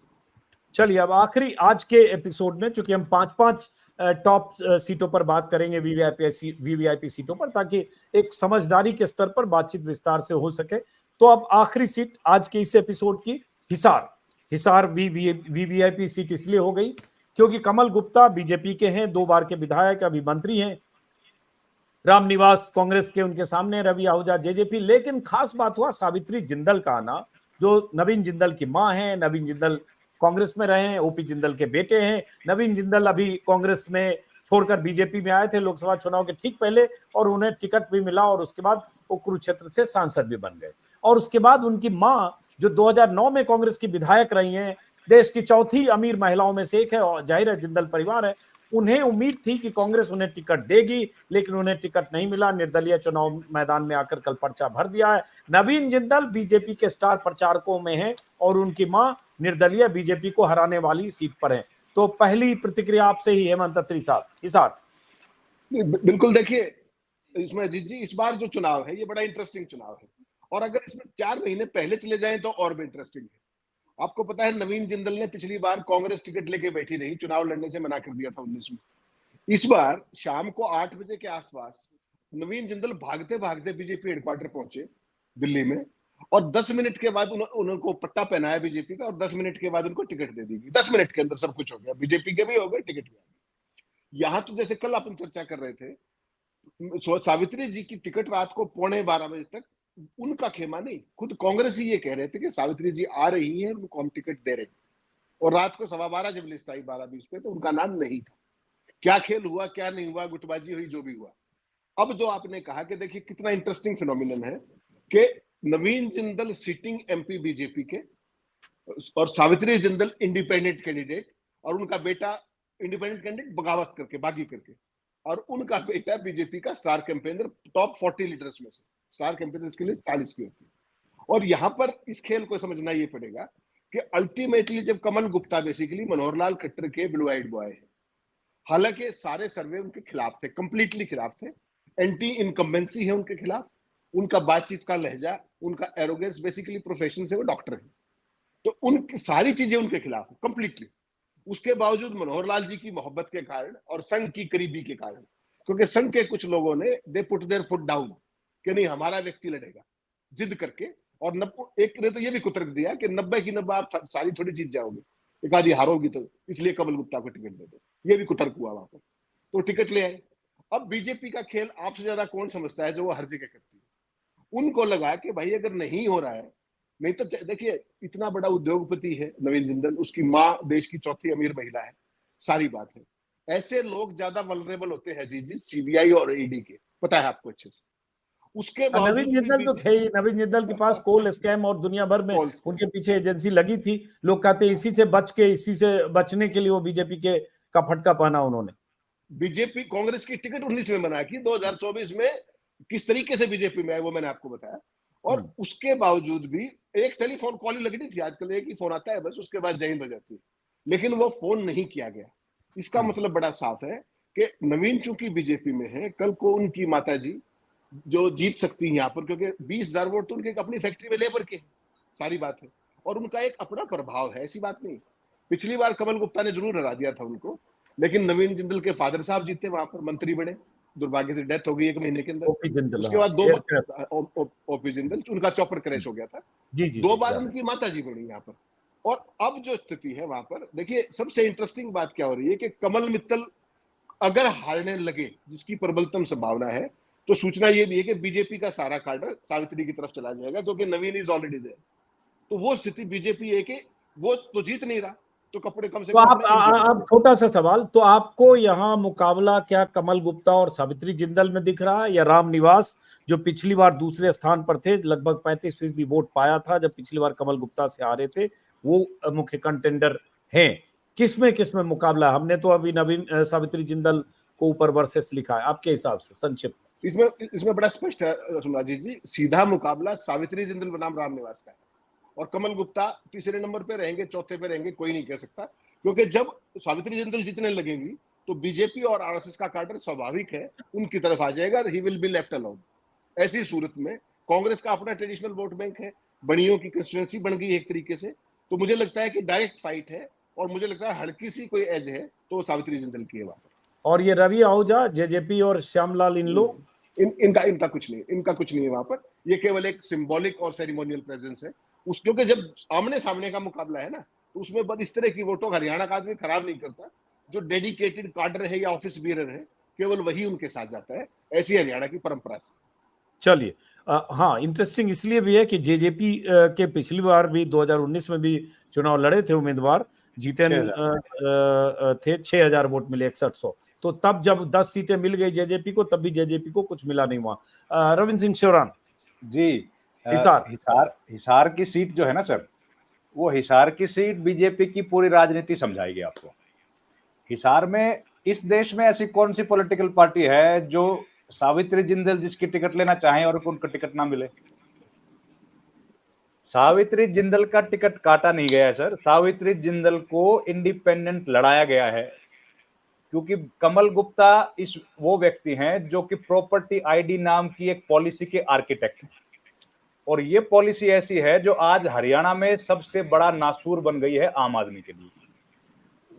चलिए अब आखिरी आज के एपिसोड में, चूंकि हम 5-5 टॉप सीटों पर बात करेंगे, वीवीआईपी सीटों पर, ताकि एक समझदारी के स्तर पर बातचीत विस्तार से हो सके। तो अब आखिरी सीट आज के इस एपिसोड की हिसार वीवीआईपी सीट इसलिए हो गई क्योंकि कमल गुप्ता बीजेपी के हैं, 2 बार के विधायक, अभी मंत्री हैं। रामनिवास कांग्रेस के उनके सामने, रवि आहूजा जेजेपी। लेकिन खास बात हुआ सावित्री जिंदल का आना, जो नवीन जिंदल की मां है। नवीन जिंदल कांग्रेस में रहे हैं, ओपी जिंदल के बेटे हैं। नवीन जिंदल अभी कांग्रेस में छोड़कर बीजेपी में आए थे लोकसभा चुनाव के ठीक पहले, और उन्हें टिकट भी मिला और उसके बाद वो कुरुक्षेत्र से सांसद भी बन गए। और उसके बाद उनकी मां, जो 2009 में कांग्रेस की विधायक रही हैं, देश की चौथी अमीर महिलाओं में से एक है, और जाहिर है जिंदल परिवार है, उन्हें उम्मीद थी कि कांग्रेस उन्हें टिकट देगी, लेकिन उन्हें टिकट नहीं मिला। निर्दलीय चुनाव मैदान में आकर कल पर्चा भर दिया है। नवीन जिंदल बीजेपी के स्टार प्रचारकों में हैं और उनकी मां निर्दलीय बीजेपी को हराने वाली सीट पर है। तो पहली प्रतिक्रिया आपसे ही, हेमंत अत्री साहब, हिसार। बिल्कुल, देखिए इसमें अजीत जी, इस बार जो चुनाव है ये बड़ा इंटरेस्टिंग चुनाव है, और अगर इसमें 4 महीने पहले चले जाएं तो और भी इंटरेस्टिंग है। आपको पता है नवीन जिंदल ने पिछली बार कांग्रेस टिकट लेके बैठी रही, चुनाव लड़ने से मना कर दिया था 19 में। इस बार शाम को 8 बजे के आसपास नवीन जिंदल भागते भागते बीजेपी हेडक्वार्टर पहुंचे दिल्ली में, और 10 मिनट के बाद उनको पट्टा पहनाया बीजेपी का, और 10 मिनट के बाद उनको टिकट दे दी गई। 10 मिनट के अंदर सब कुछ हो गया, बीजेपी के भी हो गए, टिकट भी आ गई। यहाँ तो जैसे कल अपन चर्चा कर रहे थे, सावित्री जी की टिकट रात को 11:15 बजे तक, उनका खेमा नहीं, खुद कांग्रेस ही ये कह रहे थे कि सावित्री जी आ रही हैं, उनको हम टिकट दे रहे हैं। और रात को 12:15 जब लिस्ट आई 12:20 पे, तो उनका नाम नहीं था। क्या खेल हुआ, क्या नहीं हुआ, गुटबाजी हुई, जो भी हुआ। अब जो आपने कहा कि देखिए कितना इंटरेस्टिंग फिनोमिनन है कि नवीन जिंदल सिटिंग एमपी बीजेपी के, और सावित्री जिंदल इंडिपेंडेंट कैंडिडेट, और उनका बेटा इंडिपेंडेंट कैंडिडेट बगावत करके, बागी करके, और उनका बेटा बीजेपी का स्टार कैंपेनर, टॉप 40 लीडर्स में से स्टार कैंपेनर की लिस्ट 40 की होती है। और यहां पर इस खेल को समझना ये पड़ेगा कि अल्टीमेटली जब कमल गुप्ता बेसिकली मनोहर लाल खट्टर के ब्लू आइड बॉय है, हालांकि सारे सर्वे उनके खिलाफ थे, कंप्लीटली खिलाफ थे, एंटी इनकम्बेंसी है उनके खिलाफ, उनका बातचीत का लहजा, उनका एरोगेंस, बेसिकली प्रोफेशन से वो डॉक्टर है, तो उनकी सारी चीजें उनके खिलाफ है कंप्लीटली। उसके बावजूद मनोहर लाल जी की मोहब्बत के कारण और संघ की करीबी के कारण, क्योंकि संघ के कुछ लोगों ने they put there foot down कि नहीं हमारा व्यक्ति लड़ेगा, जिद करके, और एक ने तो ये भी कुतर्क दिया कि 90 की 90 आप सारी थोड़ी जीत जाओगे, एक आधी हारोगी, तो इसलिए कमल गुप्ता को टिकट दे दो, ये भी कुतर्क हुआ वहां पर, तो टिकट ले आए। अब बीजेपी का खेल आपसे ज्यादा कौन समझता है, जो वो हर जगह करती है। उनको लगा कि भाई अगर नहीं हो रहा है, नहीं तो देखिए इतना बड़ा उद्योगपति है नवीन जिंदल, उसकी माँ देश की चौथी अमीर महिला है, सारी बात है। ऐसे लोग ज्यादा वल्नरेबल होते हैं जी सीबीआई और ईडी के, पता है आपको अच्छे से। उसके नवीन जिंदल तो थे ही, नवीन जिंदल के पास कोल स्कैम और दुनिया भर में उनके पीछे एजेंसी लगी थी। लोग कहते हैं इसी से बचने के लिए वो बीजेपी के का फटका पहना उन्होंने। बीजेपी कांग्रेस की टिकट 19 में बना की, 2024 में किस तरीके से बीजेपी में आए वो मैंने आपको बताया। और उसके बावजूद भी एक टेलीफोन कॉल ही लगनी थी, आजकल एक ही फोन आता है बस, उसके बाद जय हिंद हो जाती है, लेकिन वो फोन नहीं किया गया। इसका मतलब बड़ा साफ है कि नवीन चूंकि बीजेपी में है, कल को उनकी माता जी जो जीत सकती है यहाँ पर, क्योंकि 20,000 वोट तो उनके अपनी फैक्ट्री में लेबर के, सारी बात है, और उनका एक अपना प्रभाव है, ऐसी बात नहीं। पिछली बार कमल गुप्ता ने जरूर हरा दिया था उनको, लेकिन नवीन जिंदल के फादर साहब जीते, वहां पर मंत्री बने, दुर्भाग्य से डेथ हो गई 1 महीने के अंदर। उसके बाद ओपी जिंदल, उनका चॉपर क्रैश हो गया था, 2 बार उनकी माता जी बनी यहाँ पर। और अब जो स्थिति है वहां पर, देखिए सबसे इंटरेस्टिंग बात क्या हो रही है कि कमल मित्तल अगर हारने लगे, जिसकी प्रबलतम संभावना है, तो सूचना ये भी है कि बीजेपी का सारा कार्डर सावित्री की तरफ चला जाएगा, क्योंकि नवीन इज ऑलरेडी देयर। तो वो स्थिति बीजेपी है कि वो तो जीत नहीं रहा, तो कपड़े कम से कम। आप छोटा सा सवाल, तो आपको यहाँ मुकाबला क्या कमल गुप्ता और सावित्री जिंदल में दिख रहा है, या रामनिवास जो पिछली बार दूसरे स्थान पर थे, लगभग 35% वोट पाया था जब पिछली बार कमल गुप्ता से हारे थे, वो मुख्य कंटेंडर हैं? किसमें मुकाबला? हमने तो अभी नवीन सावित्री जिंदल को ऊपर वर्सेस लिखा है, आपके हिसाब से संक्षिप्त? इसमें बड़ा स्पष्ट है सुनाजी जी, सीधा मुकाबला सावित्री जिंदल बनाम रामनिवास का है, और कमल गुप्ता तीसरे नंबर पे रहेंगे, चौथे पे रहेंगे, कोई नहीं कह सकता। क्योंकि जब सावित्री जिंदल जीतने लगेंगी तो बीजेपी और आरएसएस का काडर स्वाभाविक है उनकी तरफ आ जाएगा, he will be left alone. ऐसी सूरत में कांग्रेस का अपना ट्रेडिशनल वोट बैंक है, बड़ियों की कंस्टिट्यूएंसी बन गई है एक तरीके से, तो मुझे लगता है कि डायरेक्ट फाइट है, और मुझे लगता है हल्की सी कोई एज है तो सावित्री जिंदल की है वहां पर। और ये रवि आहूजा, जेजेपी और श्यामलाल, इन लोग इनका कुछ नहीं है वहां पर। ये केवल एक सिंबॉलिक और सेरेमोनियल प्रेजेंस है उस, क्योंकि जब आमने सामने का मुकाबला है ना, तो उसमें बस इस तरह की वोटों हरियाणा का आदमी खराब नहीं करता। जो डेडिकेटेड काडर है या ऑफिस बीरर है, केवल वही उनके साथ जाता है। ऐसी हरियाणा की परंपरा से। चलिए, हाँ, इंटरेस्टिंग इसलिए भी है कि जेजेपी के पिछली बार भी 2019 में भी चुनाव लड़े थे उम्मीदवार, जीते थे, 6000 वोट मिले 6100। तो तब जब 10 सीटें मिल गई जेजेपी को, तब भी जेजेपी को कुछ मिला नहीं वहां। रविंद्र सिंह शौरान जी, हिसार की सीट जो है ना सर, वो हिसार की सीट बीजेपी की पूरी राजनीति समझाएगी आपको। हिसार में, इस देश में ऐसी कौन सी पॉलिटिकल पार्टी है जो सावित्री जिंदल जिसकी टिकट लेना चाहें और उनको टिकट ना मिले? सावित्री जिंदल का टिकट काटा नहीं गया है सर, सावित्री जिंदल को इंडिपेंडेंट लड़ाया गया है, क्योंकि कमल गुप्ता वो व्यक्ति हैं जो कि प्रॉपर्टी आईडी नाम की एक पॉलिसी के आर्किटेक्ट हैं, और ये पॉलिसी ऐसी है जो आज हरियाणा में सबसे बड़ा नासूर बन गई है आम आदमी के लिए।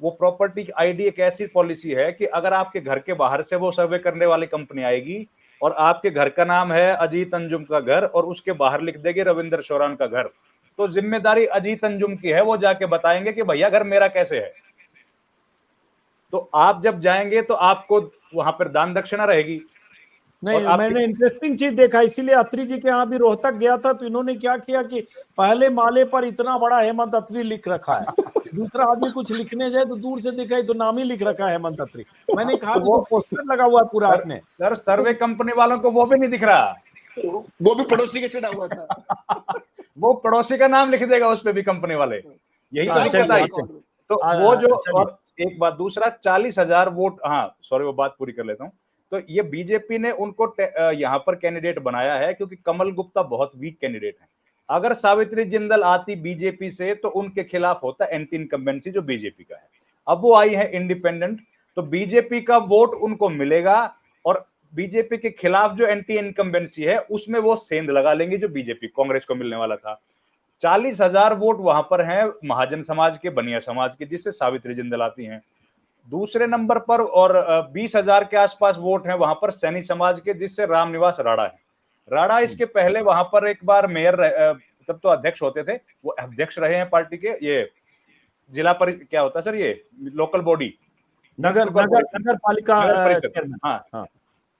वो प्रॉपर्टी आईडी एक ऐसी पॉलिसी है कि अगर आपके घर के बाहर से वो सर्वे करने वाली कंपनी आएगी और आपके घर का नाम है अजीत अंजुम का घर और उसके बाहर लिख देगी रविंद्र शौरान का घर, तो जिम्मेदारी अजीत अंजुम की है, वो जाके बताएंगे कि भैया घर मेरा कैसे है। तो आप जब जाएंगे तो आपको वहां पर दान दक्षिणा रहेगी। नहीं, मैंने इंटरेस्टिंग चीज देखा, इसीलिए अत्री जी के यहाँ भी रोहतक गया था, तो इन्होंने क्या किया कि पहले माले पर इतना बड़ा हेमंत अत्री लिख रखा है, दूसरा आदमी कुछ लिखने जाए तो दूर से दिखाई तो नाम ही लिख रखा है हेमंत अत्री। मैंने कहा वो पोस्टर लगा हुआ है पूरा आपने। सर, सर्वे कंपनी वालों को वो भी नहीं दिख रहा, वो भी पड़ोसी के चढ़ा हुआ था। वो पड़ोसी का नाम लिख देगा उस पे भी कंपनी वाले, यही तो दिक्कत आई। तो वो जो, और एक बात, दूसरा 40,000 वोट, हाँ सॉरी वो बात पूरी कर लेता हूँ। तो ये बीजेपी ने उनको यहाँ पर कैंडिडेट बनाया है क्योंकि कमल गुप्ता बहुत वीक कैंडिडेट है। अगर सावित्री जिंदल आती बीजेपी से तो उनके खिलाफ होता एंटी इनकम्बेंसी जो बीजेपी का है। अब वो आई है इंडिपेंडेंट, तो बीजेपी का वोट उनको मिलेगा और बीजेपी के खिलाफ जो एंटी इनकम्बेंसी है उसमें वो सेंध लगा लेंगे जो बीजेपी कांग्रेस को मिलने वाला था। 40,000 वोट वहां पर हैं महाजन समाज के, बनिया समाज के, जिससे सावित्री जिंदल आती हैं। दूसरे नंबर पर और 20,000 के आसपास वोट हैं वहां पर सैनी समाज के, जिससे रामनिवास राणा है। राणा इसके पहले वहां पर एक बार मेयर, तब तो अध्यक्ष होते थे, वो अध्यक्ष रहे हैं पार्टी के, ये जिला परिषद क्या होता है सर, ये लोकल बॉडी, नगर पालिका, हाँ,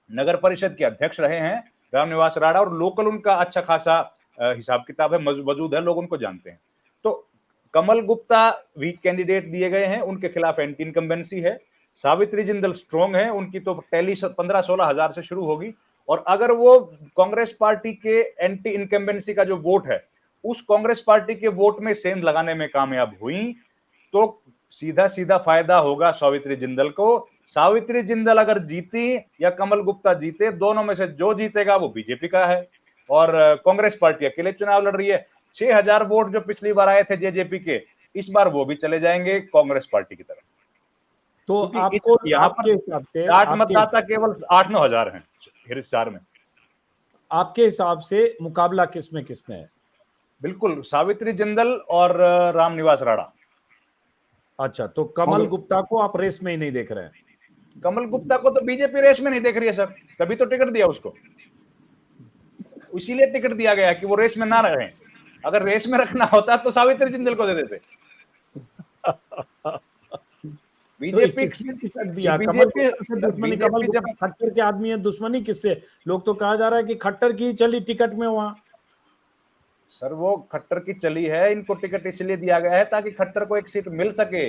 नगर परिषद के अध्यक्ष रहे हैं रामनिवास राणा, और लोकल उनका अच्छा खासा हिसाब किताब है, वजूद है, लोग उनको जानते हैं। तो कमल गुप्ता वीक कैंडिडेट दिए गए हैं, उनके खिलाफ एंटी इनकम्बेंसी है। सावित्री जिंदल स्ट्रॉन्ग है, उनकी तो टैली 15-16 हजार से शुरू होगी, और अगर वो कांग्रेस पार्टी के एंटी इनकम्बेंसी का जो वोट है उस कांग्रेस पार्टी के वोट में सेंध लगाने में कामयाब हुई तो सीधा सीधा फायदा होगा सावित्री जिंदल को। सावित्री जिंदल अगर जीती या कमल गुप्ता जीते, दोनों में से जो जीतेगा वो बीजेपी का है, और कांग्रेस पार्टी अकेले चुनाव लड़ रही है। 6,000 वोट जो पिछली बार आए थे जेजेपी के, इस बार वो भी चले जाएंगे कांग्रेस पार्टी की तरफ। तो आपको यहाँ पर 8 मतदाता केवल 8-9 हजार हैं हिसार में। आपके हिसाब से मुकाबला किसमें है? बिल्कुल सावित्री जिंदल और रामनिवास राणा। अच्छा, तो कमल गुप्ता को आप रेस में ही नहीं देख रहे हैं? कमल गुप्ता को तो बीजेपी रेस में नहीं देख रही है सर, तभी तो टिकट दिया उसको, इसीलिए टिकट दिया गया कि वो रेस में ना रहे। अगर रेस में रखना होता तो सावित्री जिंदल को दे देते। बीजेपी जब खट्टर के आदमी है, दुश्मनी किससे? लोग तो कहा जा रहा है कि खट्टर की चली टिकट में वहां। सर वो खट्टर की चली है, इनको टिकट इसलिए दिया गया है ताकि खट्टर को एक सीट मिल सके।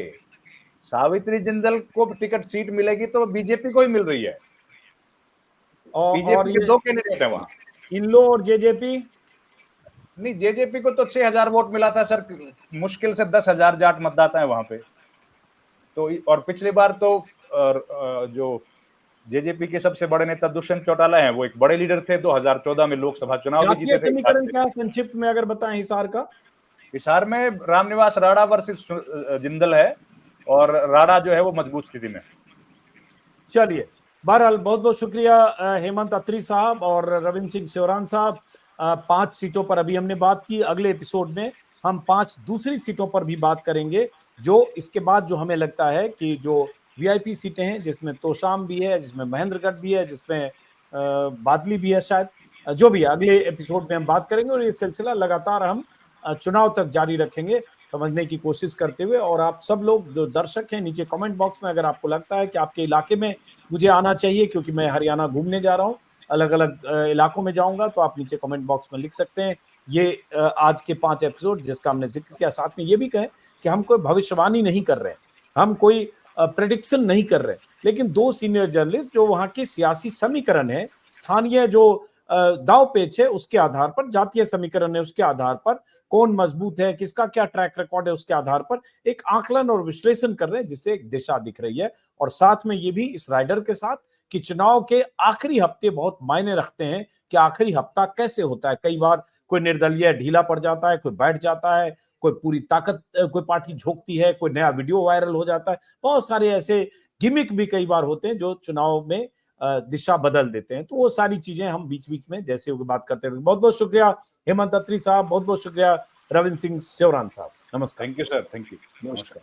सावित्री जिंदल को टिकट सीट मिलेगी तो बीजेपी को ही मिल रही है, और बीजेपी के 2 कैंडिडेट है वहां। इन लो और जेजेपी नहीं, जेजेपी को तो 6,000 वोट मिला था सर, मुश्किल से 10,000 जाट मतदाता है वहां पे। तो और पिछली बार तो जो जेजेपी के सबसे बड़े नेता दुष्यंत चौटाला हैं, वो एक बड़े लीडर थे, 2014 में लोकसभा चुनाव भी जीते थे। समीकरण क्या संक्षिप्त में अगर बताएं हिसार का? हिसार में रामनिवास राणा वर्सेस जिंदल है, और राणा जो है वो मजबूत स्थिति में। चलिए, बहरहाल बहुत बहुत शुक्रिया हेमंत अत्री साहब और रविंद्र सिंह सेवरान साहब। 5 सीटों पर अभी हमने बात की। अगले एपिसोड में हम 5 दूसरी सीटों पर भी बात करेंगे, जो इसके बाद जो हमें लगता है कि जो वीआईपी सीटें हैं, जिसमें तोशाम भी है, जिसमें महेंद्रगढ़ भी है, जिसमें बादली भी है शायद, जो भी है अगले एपिसोड में हम बात करेंगे। और ये सिलसिला लगातार हम चुनाव तक जारी रखेंगे, समझने की कोशिश करते हुए। और आप सब लोग जो दर्शक हैं, नीचे कमेंट बॉक्स में अगर आपको लगता है कि आपके इलाके में मुझे आना चाहिए, क्योंकि मैं हरियाणा घूमने जा रहा हूँ, अलग अलग इलाकों में जाऊंगा, तो आप नीचे कमेंट बॉक्स में लिख सकते हैं। ये आज के 5 एपिसोड जिसका हमने जिक्र किया, साथ में ये भी कहें कि हम कोई भविष्यवाणी नहीं कर रहे हैं, हम कोई प्रेडिक्शन नहीं कर रहे, लेकिन 2 सीनियर जर्नलिस्ट जो वहां के सियासी समीकरण है, स्थानीय जो दाव पेच है उसके आधार पर, जातीय समीकरण है उसके आधार पर, कौन मजबूत है, किसका क्या ट्रैक रिकॉर्ड है, उसके आधार पर एक आकलन और विश्लेषण कर रहे हैं, जिससे एक दिशा दिख रही है। और साथ में ये भी इस राइडर के साथ कि चुनाव के आखिरी हफ्ते बहुत मायने रखते हैं कि आखिरी हफ्ता कैसे होता है। कई बार कोई निर्दलीय ढीला पड़ जाता है, कोई बैठ जाता है, कोई पूरी ताकत कोई पार्टी झोंकती है, कोई नया वीडियो वायरल हो जाता है। बहुत सारे ऐसे गिमिक भी कई बार होते हैं जो चुनाव में दिशा बदल देते हैं। तो वो सारी चीजें हम बीच बीच में जैसे होगी बात करते हैं। बहुत बहुत शुक्रिया हेमंत अत्री साहब, बहुत बहुत शुक्रिया रविंद्र सिंह सेवरान साहब। नमस्कार। Thank you sir, thank you, नमस्कार।